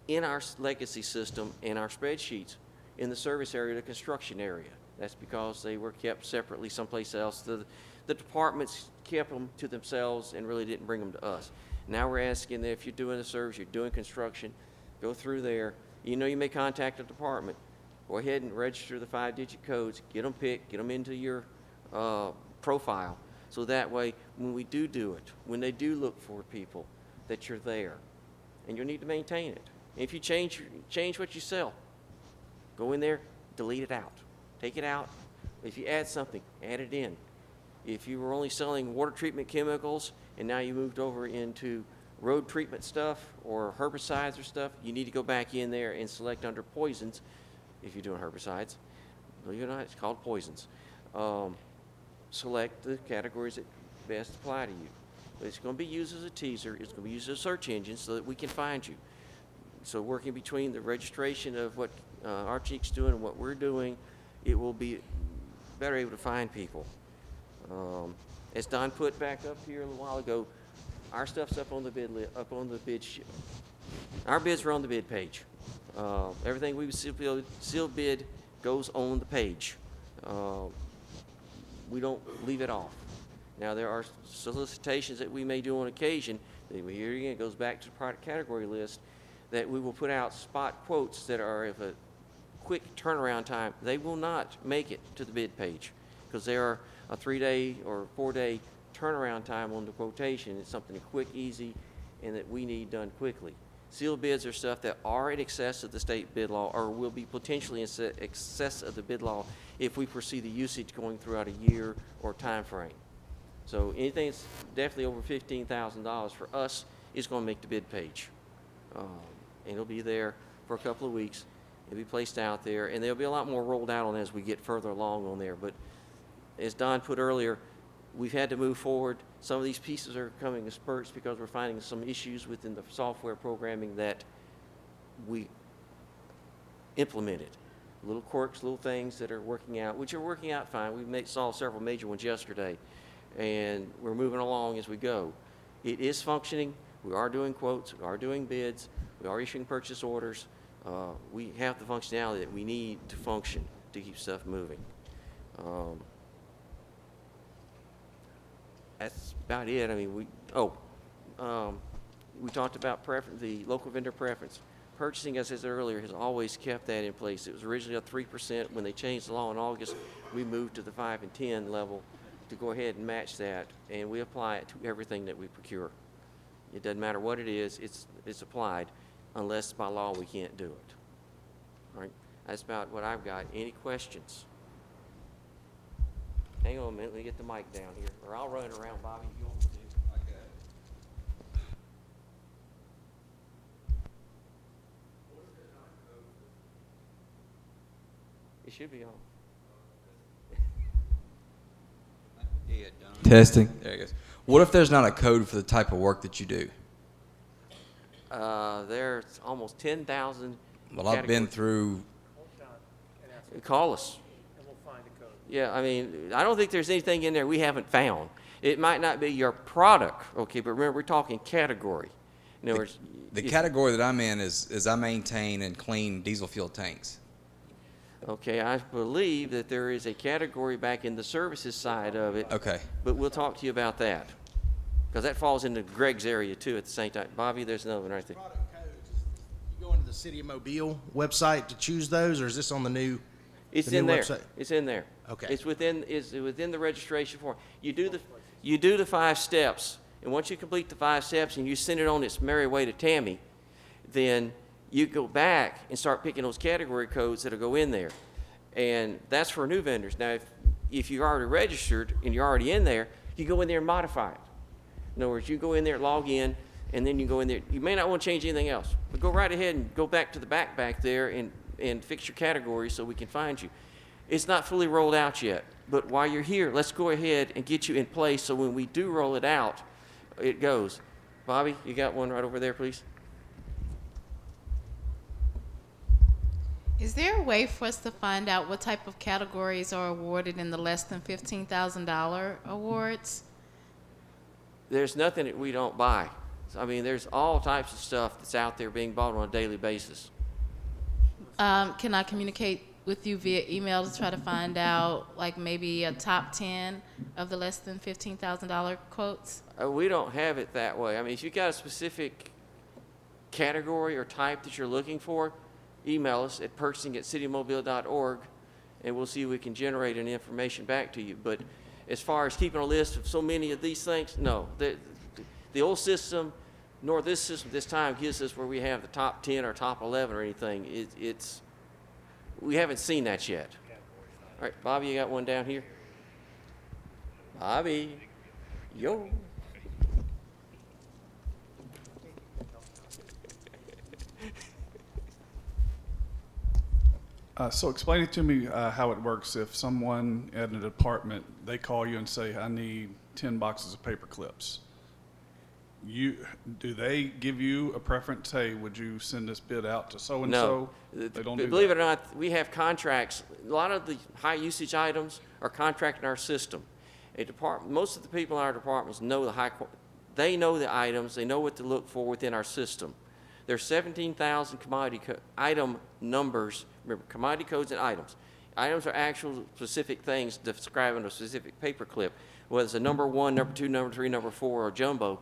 in our legacy system and our spreadsheets in the service area, the construction area. That's because they were kept separately someplace else. The departments kept them to themselves and really didn't bring them to us. Now we're asking that if you're doing a service, you're doing construction, go through there. You know you may contact a department. Go ahead and register the 5-digit codes, get them picked, get them into your profile. So that way, when we do it, when they do look for people, that you're there. And you'll need to maintain it. And if you change what you sell, go in there, delete it out. Take it out. If you add something, add it in. If you were only selling water treatment chemicals and now you moved over into road treatment stuff or herbicides or stuff, you need to go back in there and select under poisons if you're doing herbicides. Believe it or not, it's called poisons. Select the categories that best apply to you. But it's going to be used as a teaser. It's going to be used as a search engine so that we can find you. So working between the registration of what Archinique's doing and what we're doing, it will be better able to find people. As Don put back up here a little while ago, our stuff's up on the bid sheet. Our bids are on the bid page. Everything we sealed bid goes on the page. We don't leave it off. Now there are solicitations that we may do on occasion. Here again, it goes back to the product category list that we will put out spot quotes that are of a quick turnaround time. They will not make it to the bid page because they are a 3-day or 4-day turnaround time on the quotation. It's something quick, easy, and that we need done quickly. Sealed bids are stuff that are in excess of the state bid law or will be potentially in excess of the bid law if we foresee the usage going throughout a year or time frame. So anything that's definitely over $15,000 for us is going to make the bid page. And it'll be there for a couple of weeks. It'll be placed out there, and there'll be a lot more rolled out on as we get further along on there. But as Don put earlier, we've had to move forward. Some of these pieces are coming in spurts because we're finding some issues within the software programming that we implemented. Little quirks, little things that are working out, which are working out fine. We solved several major ones yesterday, and we're moving along as we go. It is functioning. We are doing quotes. We are doing bids. We are issuing purchase orders. We have the functionality that we need to function to keep stuff moving. That's about it. I mean, we talked about the local vendor preference. Purchasing, as I said earlier, has always kept that in place. It was originally a 3%. When they changed the law in August, we moved to the 5 and 10 level to go ahead and match that, and we apply it to everything that we procure. It doesn't matter what it is, it's applied, unless by law we can't do it. All right, that's about what I've got. Any questions? Hang on a minute, let me get the mic down here, or I'll run it around, Bobby, if you want me to. It should be on. Testing. There it goes. What if there's not a code for the type of work that you do? There's almost 10,000. Well, I've been through. Call us. And we'll find a code. Yeah, I mean, I don't think there's anything in there we haven't found. It might not be your product, okay, but remember, we're talking category. In other words, The category that I'm in is I maintain and clean diesel fuel tanks. okay, I believe that there is a category back in the services side of it. Okay. But we'll talk to you about that, because that falls into Greg's area too at the same time. Bobby, there's another one right there. You go into the City of Mobile website to choose those, or is this on the new? It's the in new there. website? It's in there. Okay. It's within the registration form. You do the 5 steps, and once you complete the 5 steps and you send it on its merry way to Tammy, then you go back and start picking those category codes that'll go in there. And that's for new vendors. Now, if you're already registered and you're already in there, you go in there and modify it. In other words, you go in there, log in, and then you go in there. You may not want to change anything else, but go right ahead and go back to the back there and fix your categories so we can find you. It's not fully rolled out yet, but while you're here, let's go ahead and get you in place so when we do roll it out, it goes. Bobby, you got one right over there, please? Is there a way for us to find out what type of categories are awarded in the less than $15,000 awards? There's nothing that we don't buy. I mean, there's all types of stuff that's out there being bought on a daily basis. Can I communicate with you via email to try to find out, like maybe a top 10 of the less than $15,000 quotes? We don't have it that way. I mean, if you got a specific category or type that you're looking for, email us at purchasing@citymobile.org, and we'll see if we can generate any information back to you. But as far as keeping a list of so many of these things, no. The old system, nor this system this time gives us where we have the top 10 or top 11 or anything. We haven't seen that yet. All right, Bobby, you got one down here? Bobby, yo. So explain it to me how it works. If someone at a department, they call you and say, I need 10 boxes of paper clips. Do they give you a preference? Hey, would you send this bid out to so-and-so? No. They don't do Believe that. it or not, we have contracts. A lot of the high usage items are contracted in our system. Most of the people in our departments know they know the items, they know what to look for within our system. There's 17,000 commodity item numbers. Remember, commodity codes and items. Items are actual specific things describing a specific paper clip, whether it's a number 1, number 2, number 3, number 4, or jumbo.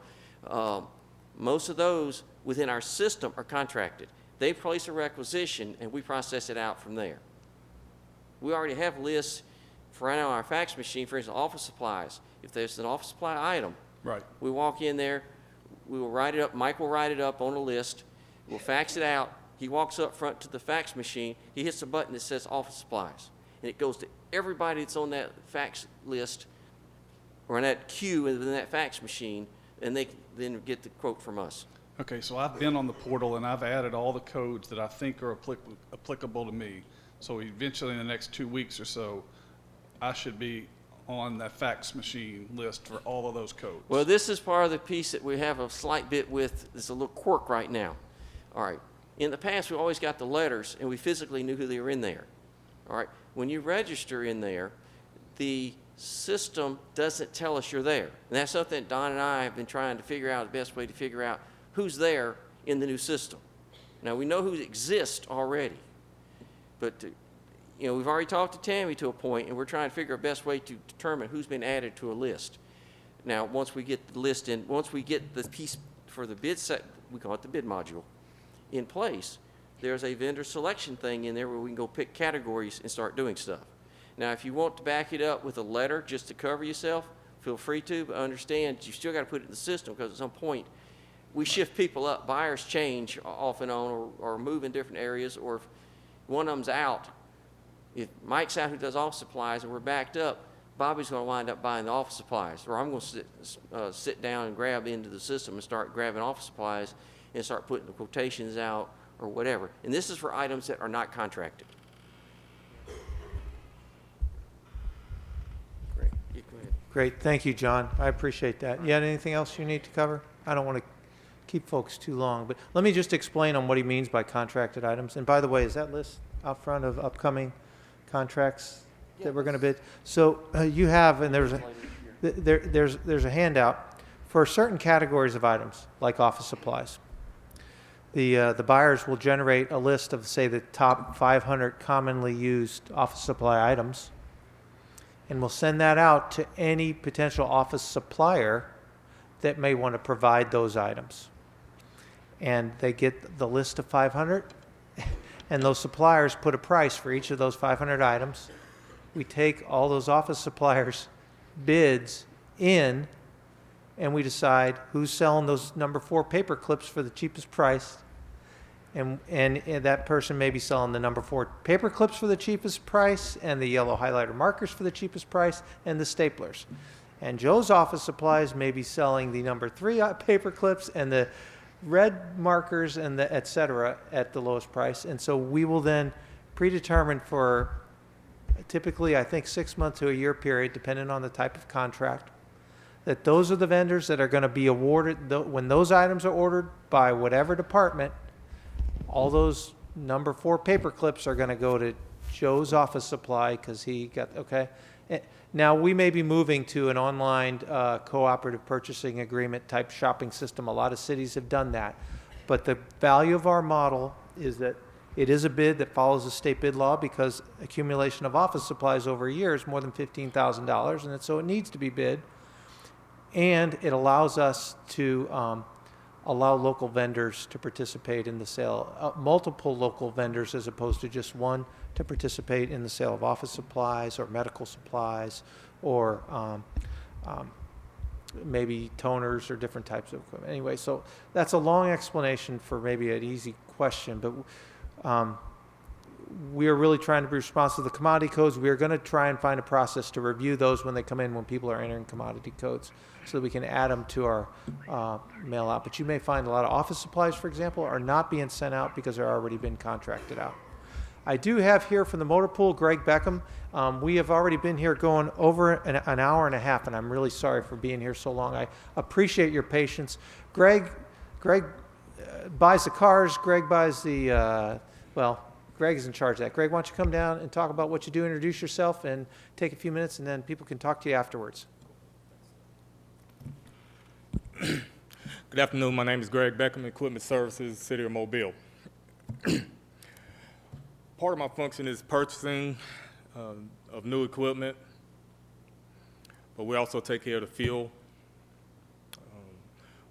Most of those within our system are contracted. They place a requisition, and we process it out from there. We already have lists for our fax machine, for instance, office supplies. If there's an office supply item, right, we walk in there, we will write it up, Mike will write it up on a list, we'll fax it out. He walks up front to the fax machine, he hits a button that says office supplies, and it goes to everybody that's on that fax list or in that queue within that fax machine, and they then get the quote from us. Okay, so I've been on the portal and I've added all the codes that I think are applicable to me. So eventually in the next 2 weeks or so, I should be on that fax machine list for all of those codes. Well, this is part of the piece that we have a slight bit with. There's a little quirk right now. All right. In the past, we always got the letters, and we physically knew who they were in there. All right. When you register in there, the system doesn't tell us you're there. And that's something that Don and I have been trying to figure out the best way to figure out who's there in the new system. Now, we know who exists already, but we've already talked to Tammy to a point, and we're trying to figure out the best way to determine who's been added to a list. Now, once we get the list in, once we get the piece for the bid set, we call it the bid module, in place, there's a vendor selection thing in there where we can go pick categories and start doing stuff. Now, if you want to back it up with a letter just to cover yourself, feel free to, but understand you still got to put it in the system because at some point we shift people up. Buyers change off and on or move in different areas, or if one of them's out, if Mike's out who does office supplies and we're backed up, Bobby's going to wind up buying the office supplies, or I'm going to sit down and grab into the system and start grabbing office supplies and start putting the quotations out or whatever. And this is for items that are not contracted. Great. Yeah, go ahead. Great, thank you, John. I appreciate that. You had anything else you need to cover? I don't want to keep folks too long, but let me just explain on what he means by contracted items. And by the way, is that list out front of upcoming contracts that we're going to bid? So you have, and there's a handout for certain categories of items, like office supplies. The buyers will generate a list of, say, the top 500 commonly used office supply items, and we'll send that out to any potential office supplier that may want to provide those items. And they get the list of 500, and those suppliers put a price for each of those 500 items. We take all those office suppliers' bids in, and we decide who's selling those number 4 paper clips for the cheapest price. And that person may be selling the number 4 paper clips for the cheapest price, and the yellow highlighter markers for the cheapest price, and the staplers. And Joe's office supplies may be selling the number 3 paper clips and the red markers and the et cetera at the lowest price. And so we will then predetermine for typically, I think, 6 months to a year period, depending on the type of contract, that those are the vendors that are going to be awarded. When those items are ordered by whatever department, all those number 4 paper clips are going to go to Joe's office supply because he got, okay. Now, we may be moving to an online cooperative purchasing agreement type shopping system. A lot of cities have done that. But the value of our model is that it is a bid that follows the state bid law because accumulation of office supplies over a year is more than $15,000, and so it needs to be bid. And it allows us to allow local vendors to participate in the sale, multiple local vendors as opposed to just one, to participate in the sale of office supplies or medical supplies or maybe toners or different types of equipment. Anyway, so that's a long explanation for maybe an easy question, but we are really trying to be responsive to the commodity codes. We are going to try and find a process to review those when they come in, when people are entering commodity codes, so that we can add them to our mail out. But you may find a lot of office supplies, for example, are not being sent out because they're already been contracted out. I do have here from the motor pool, Greg Beckham. We have already been here going over an hour and a half, and I'm really sorry for being here so long. I appreciate your patience. Greg buys the cars. Greg buys the, Greg is in charge of that. Greg, why don't you come down and talk about what you do, introduce yourself, and take a few minutes, and then people can talk to you afterwards. Good afternoon. My name is Greg Beckham, Equipment Services, City of Mobile. Part of my function is purchasing of new equipment, but we also take care of the fuel.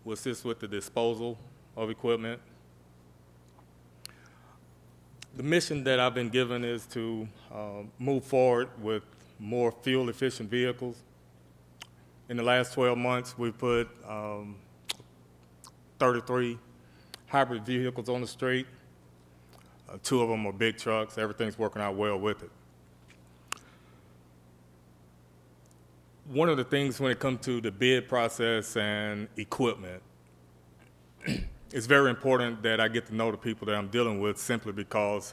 We assist with the disposal of equipment. The mission that I've been given is to move forward with more fuel-efficient vehicles. In the last 12 months, we've put 33 hybrid vehicles on the street. 2 of them are big trucks. Everything's working out well with it. One of the things when it comes to the bid process and equipment, it's very important that I get to know the people that I'm dealing with, simply because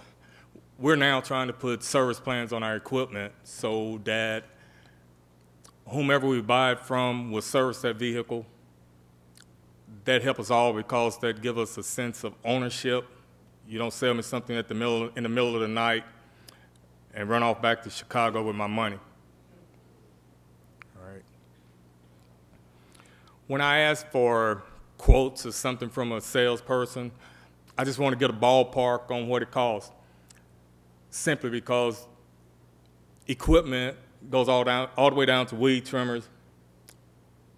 we're now trying to put service plans on our equipment so that whomever we buy it from will service that vehicle. That helps us all because that gives us a sense of ownership. You don't sell me something in the middle of the night and run off back to Chicago with my money. All right. When I ask for quotes or something from a salesperson, I just want to get a ballpark on what it costs, simply because equipment goes all the way down to weed trimmers,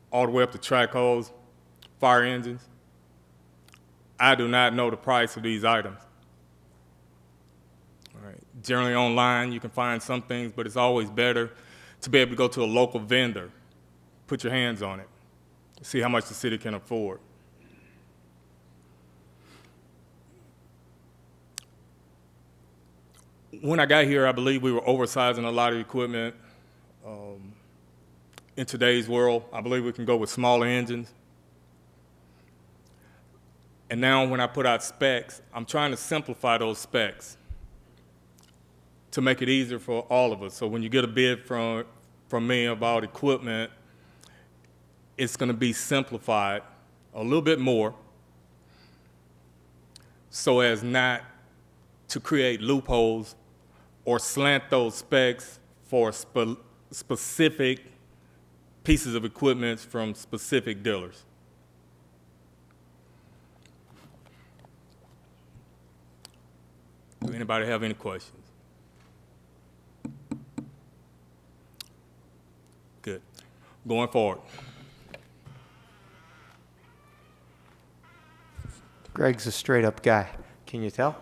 all the way up to track hoes, fire engines, I do not know the price of these items. All right. Generally online, you can find some things, but it's always better to be able to go to a local vendor, put your hands on it, see how much the city can afford. When I got here, I believe we were oversizing a lot of equipment. In today's world, I believe we can go with smaller engines. And now when I put out specs, I'm trying to simplify those specs to make it easier for all of us. So when you get a bid from me about equipment, it's going to be simplified a little bit more so as not to create loopholes or slant those specs for specific pieces of equipment from specific dealers. Do anybody have any questions? Good. Going forward. Greg's a straight-up guy, can you tell?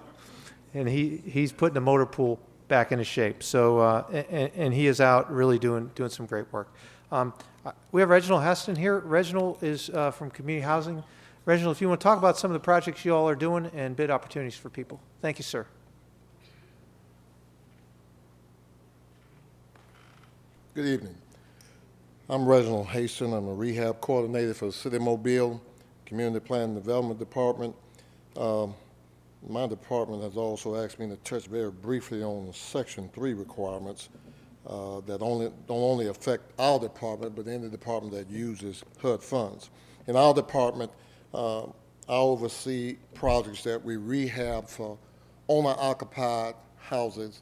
And he's putting the motor pool back into shape. So, and he is out really doing some great work. We have Reginald Heston here. Reginald is from Community Housing. Reginald, if you want to talk about some of the projects you all are doing and bid opportunities for people. Thank you, sir. Good evening. I'm Reginald Haston. I'm a rehab coordinator for the City of Mobile, Community Planning and Development Department. My department has also asked me to touch very briefly on Section 3 requirements that don't only affect our department, but any department that uses HUD funds. In our department, I oversee projects that we rehab for owner-occupied houses.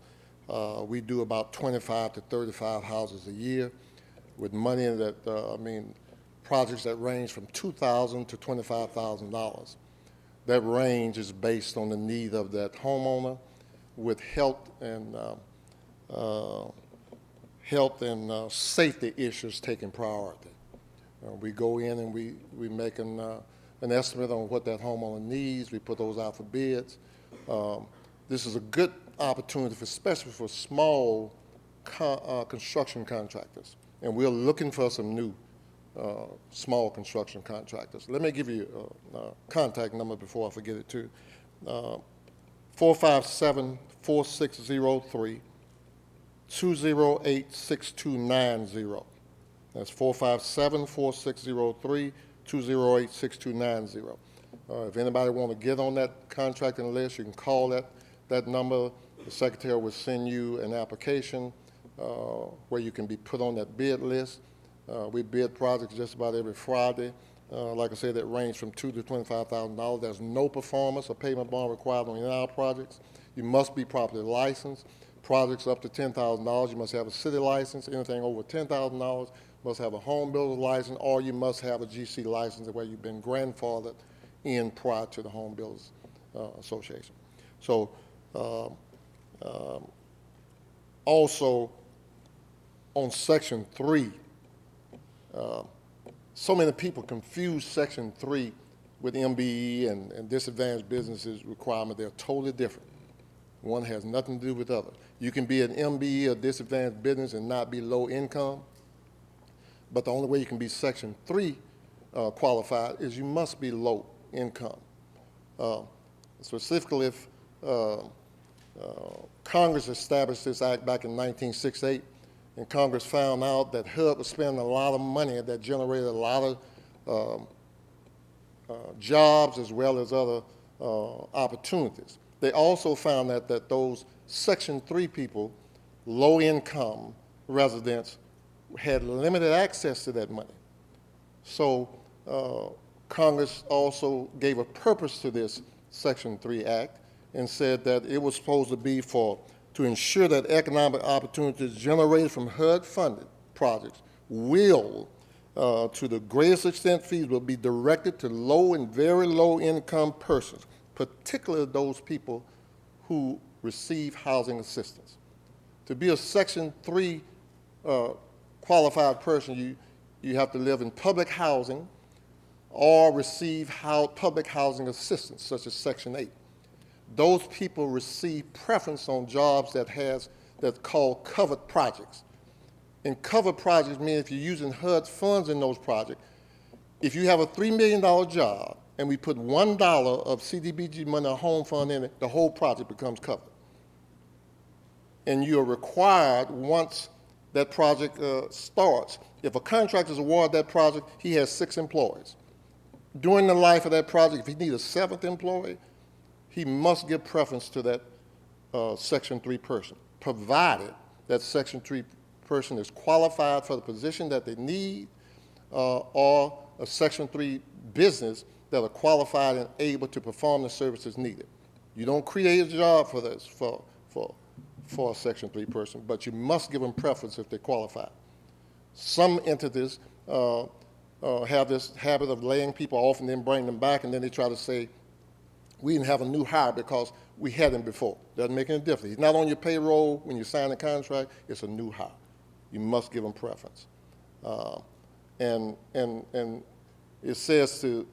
We do about 25 to 35 houses a year with money that, projects that range from $2,000 to $25,000. That range is based on the need of that homeowner with health and safety issues taking priority. We go in and we make an estimate on what that homeowner needs. We put those out for bids. This is a good opportunity, especially for small construction contractors. And we're looking for some new small construction contractors. Let me give you a contact number before I forget it too. 457-4603, 208-6290. That's 457-4603, 208-6290. If anybody want to get on that contracting list, you can call that number. The secretary will send you an application where you can be put on that bid list. We bid projects just about every Friday. Like I said, that range from $2,000 to $25,000. There's no performance or payment bond required on any of our projects. You must be properly licensed. Projects up to $10,000, you must have a city license. Anything over $10,000 must have a home builder license, or you must have a GC license where you've been grandfathered in prior to the Home Builders Association. So also on Section 3, so many people confuse Section 3 with MBE and disadvantaged businesses requirement. They're totally different. One has nothing to do with the other. You can be an MBE or disadvantaged business and not be low income, but the only way you can be Section 3 qualified is you must be low income. Specifically, if Congress established this act back in 1968, and Congress found out that HUD was spending a lot of money that generated a lot of jobs as well as other opportunities. They also found that those Section 3 people, low-income residents, had limited access to that money. So Congress also gave a purpose to this Section 3 Act and said that it was supposed to be to ensure that economic opportunities generated from HUD-funded projects will, to the greatest extent feasible, be directed to low and very low-income persons, particularly those people who receive housing assistance. To be a Section 3 qualified person, you have to live in public housing or receive public housing assistance, such as Section 8. Those people receive preference on jobs that's called covered projects. And covered projects mean if you're using HUD funds in those projects, if you have a $3 million job and we put $1 of CDBG money or home fund in it, the whole project becomes covered. And you're required, once that project starts, if a contractor is awarded that project, he has 6 employees. During the life of that project, if he needs a 7th employee, he must give preference to that Section 3 person, provided that Section 3 person is qualified for the position that they need, or a Section 3 business that are qualified and able to perform the services needed. You don't create a job for this, for a Section 3 person, but you must give them preference if they're qualified. Some entities have this habit of laying people off and then bring them back, and then they try to say, we didn't have a new hire because we had him before. Doesn't make any difference. He's not on your payroll when you sign the contract. It's a new hire. You must give him preference. And it says to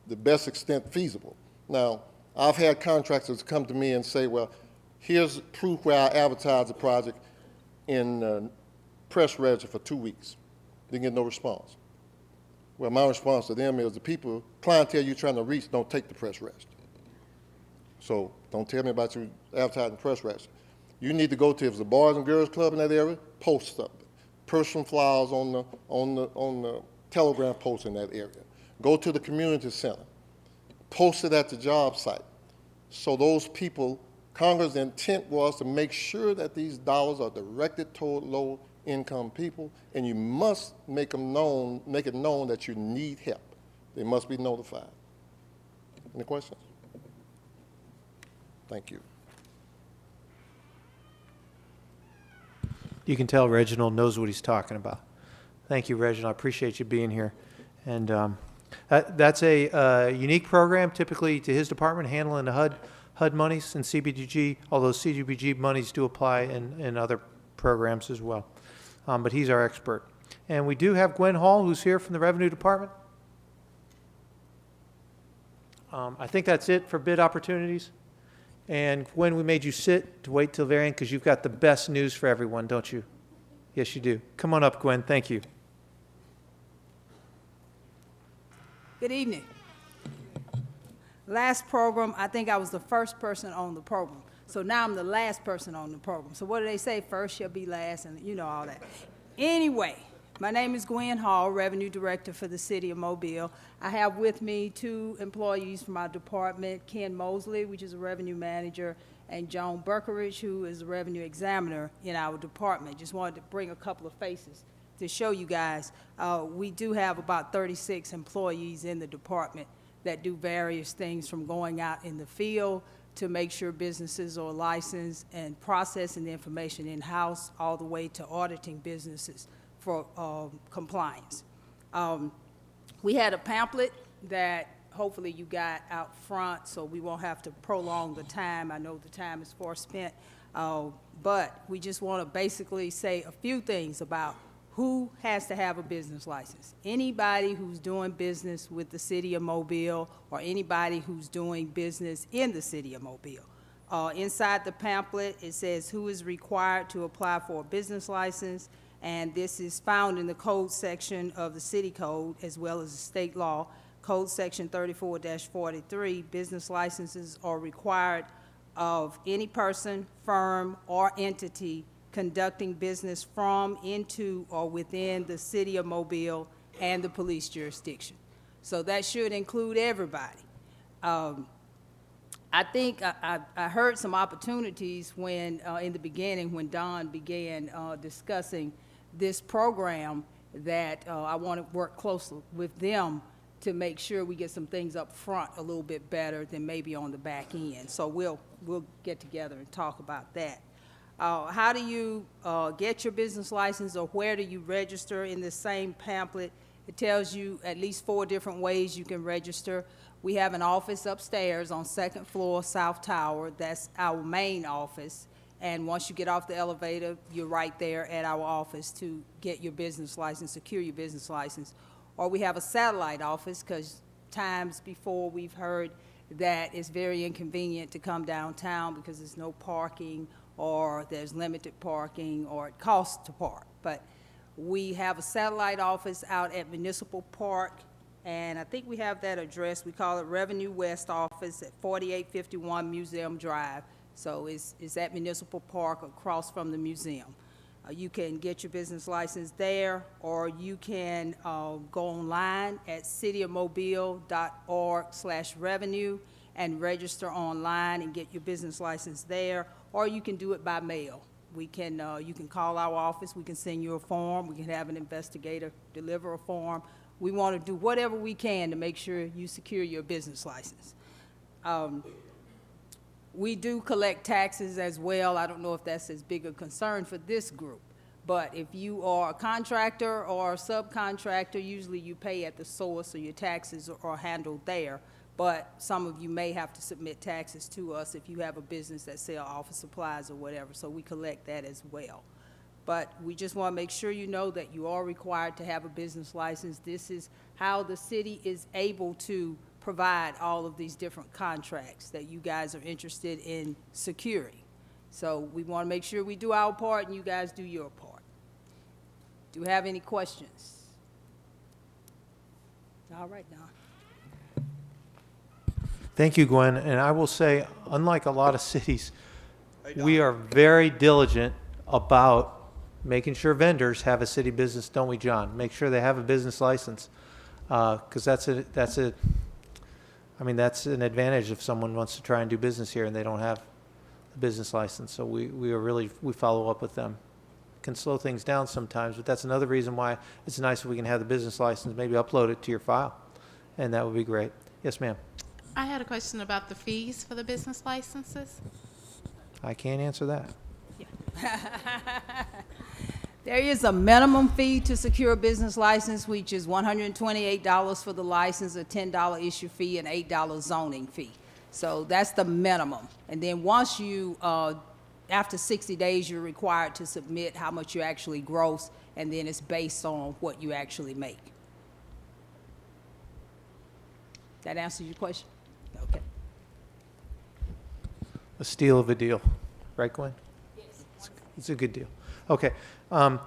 the best extent feasible. Now, I've had contractors come to me and say, well, here's proof where I advertised the project in press register for 2 weeks. Didn't get no response. Well, my response to them is the clientele you're trying to reach don't take the press register. So don't tell me about your advertising press register. You need to go to, if there's a Boys and Girls Club in that area, post something. Personal flyers on the telegram post in that area. Go to the community center. Post it at the job site. So those people, Congress' intent was to make sure that these dollars are directed toward low-income people, and you must make it known that you need help. They must be notified. Any questions? Thank you. You can tell Reginald knows what he's talking about. Thank you, Reginald. I appreciate you being here. And that's a unique program, typically to his department, handling the HUD monies and CDBG, although CDBG monies do apply in other programs as well. But he's our expert. And we do have Gwen Hall, who's here from the Revenue Department. I think that's it for bid opportunities. And Gwen, we made you sit to wait till the very end because you've got the best news for everyone, don't you? Yes, you do. Come on up, Gwen. Thank you. Good evening. Last program, I think I was the first person on the program. So now I'm the last person on the program. So what do they say? First shall be last, and you know all that. Anyway, my name is Gwen Hall, Revenue Director for the City of Mobile. I have with me 2 employees from our department, Ken Mosley, which is a Revenue Manager, and Joan Berkerich, who is a Revenue Examiner in our department. Just wanted to bring a couple of faces to show you guys. We do have about 36 employees in the department that do various things, from going out in the field to make sure businesses are licensed and processing the information in-house, all the way to auditing businesses for compliance. We had a pamphlet that hopefully you got out front, so we won't have to prolong the time. I know the time is far spent, but we just want to basically say a few things about who has to have a business license. Anybody who's doing business with the City of Mobile, or anybody who's doing business in the City of Mobile. Inside the pamphlet, it says who is required to apply for a business license, and this is found in the code section of the city code as well as the state law. Code section 34-43, business licenses are required of any person, firm, or entity conducting business from, into, or within the City of Mobile and the police jurisdiction. So that should include everybody. I think I heard some opportunities when, in the beginning, when Don began discussing this program, that I want to work closely with them to make sure we get some things up front a little bit better than maybe on the back end. So we'll get together and talk about that. How do you get your business license, or where do you register? In the same pamphlet, it tells you at least 4 different ways you can register. We have an office upstairs on 2nd floor, South Tower. That's our main office. And once you get off the elevator, you're right there at our office to get your business license, secure your business license. or we have a satellite office, because times before we've heard that it's very inconvenient to come downtown because there's no parking, or there's limited parking, or it costs to park. But we have a satellite office out at Municipal Park, and I think we have that address. We call it Revenue West Office at 4851 Museum Drive. So it's at Municipal Park across from the museum. You can get your business license there, or you can go online at cityofmobile.org/revenue and register online and get your business license there, or you can do it by mail. You can call our office, we can send you a form, we can have an investigator deliver a form. We want to do whatever we can to make sure you secure your business license. We do collect taxes as well. I don't know if that's as big a concern for this group, but if you are a contractor or a subcontractor, usually you pay at the source, so your taxes are handled there. But some of you may have to submit taxes to us if you have a business that sells office supplies or whatever, so we collect that as well. But we just want to make sure you know that you are required to have a business license. This is how the city is able to provide all of these different contracts that you guys are interested in securing. So we want to make sure we do our part and you guys do your part. Do you have any questions? All right, Don. Thank you, Gwen. And I will say, unlike a lot of cities, we are very diligent about making sure vendors have a city business, don't we, John? Make sure they have a business license, because that's an advantage if someone wants to try and do business here and they don't have a business license. So we follow up with them. Can slow things down sometimes, but that's another reason why it's nice if we can have the business license, maybe upload it to your file, and that would be great. Yes, ma'am. I had a question about the fees for the business licenses. I can't answer that. There is a minimum fee to secure a business license, which is $128 for the license, a $10 issue fee, and $8 zoning fee. So that's the minimum. And then once you, after 60 days, you're required to submit how much you actually gross, and then it's based on what you actually make. That answers your question? Okay. A steal of a deal, right, Gwen? Yes. It's a good deal. Okay, I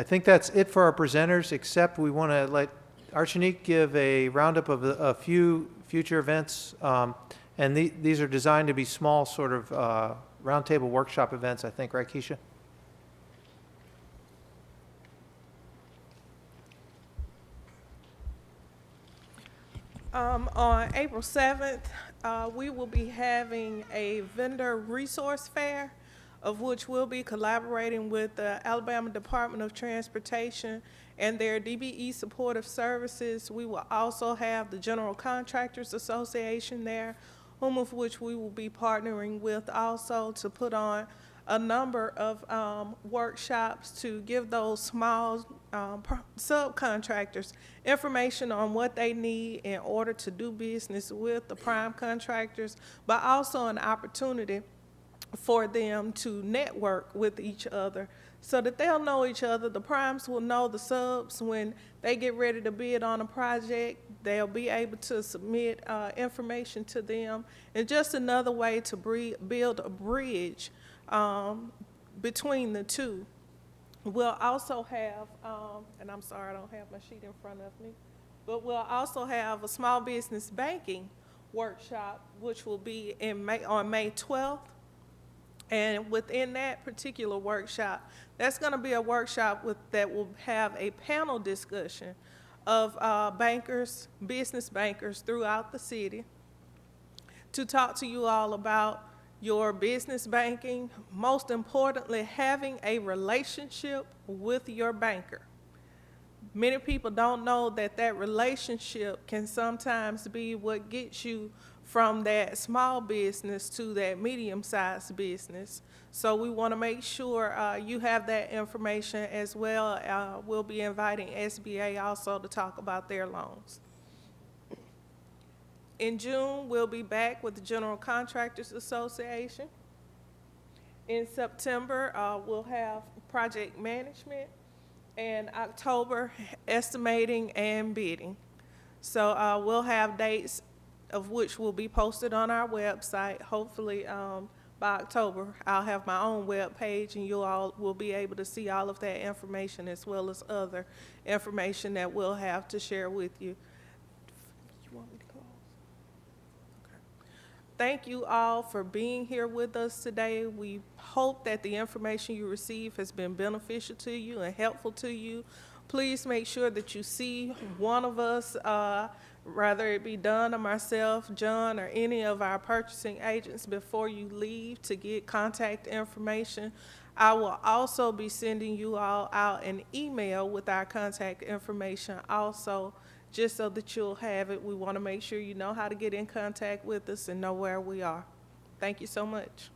think that's it for our presenters, except we want to let Archanique give a roundup of a few future events, and these are designed to be small sort of roundtable workshop events, I think, right, Keisha? On April 7th, we will be having a vendor resource fair, of which we'll be collaborating with the Alabama Department of Transportation and their DBE supportive services. We will also have the General Contractors Association there, whom of which we will be partnering with also to put on a number of workshops to give those small subcontractors information on what they need in order to do business with the prime contractors, but also an opportunity for them to network with each other so that they'll know each other. The primes will know the subs when they get ready to bid on a project. They'll be able to submit information to them, and just another way to build a bridge between the two. We'll also have, and I'm sorry I don't have my sheet in front of me, but we'll also have a small business banking workshop, which will be on May 12th. And within that particular workshop, that's going to be a workshop that will have a panel discussion of bankers, business bankers throughout the city to talk to you all about your business banking, most importantly, having a relationship with your banker. Many people don't know that that relationship can sometimes be what gets you from that small business to that medium-sized business. So we want to make sure you have that information as well. We'll be inviting SBA also to talk about their loans. In June, we'll be back with the General Contractors Association. In September, we'll have project management. and October estimating and bidding. So we'll have dates of which will be posted on our website. Hopefully by October, I'll have my own web page, and you all will be able to see all of that information as well as other information that we'll have to share with you. You want me to close? Okay. Thank you all for being here with us today. We hope that the information you receive has been beneficial to you and helpful to you. Please make sure that you see one of us, whether it be Don or myself, John, or any of our purchasing agents before you leave to get contact information. I will also be sending you all out an email with our contact information also, just so that you'll have it. We want to make sure you know how to get in contact with us and know where we are. Thank you so much.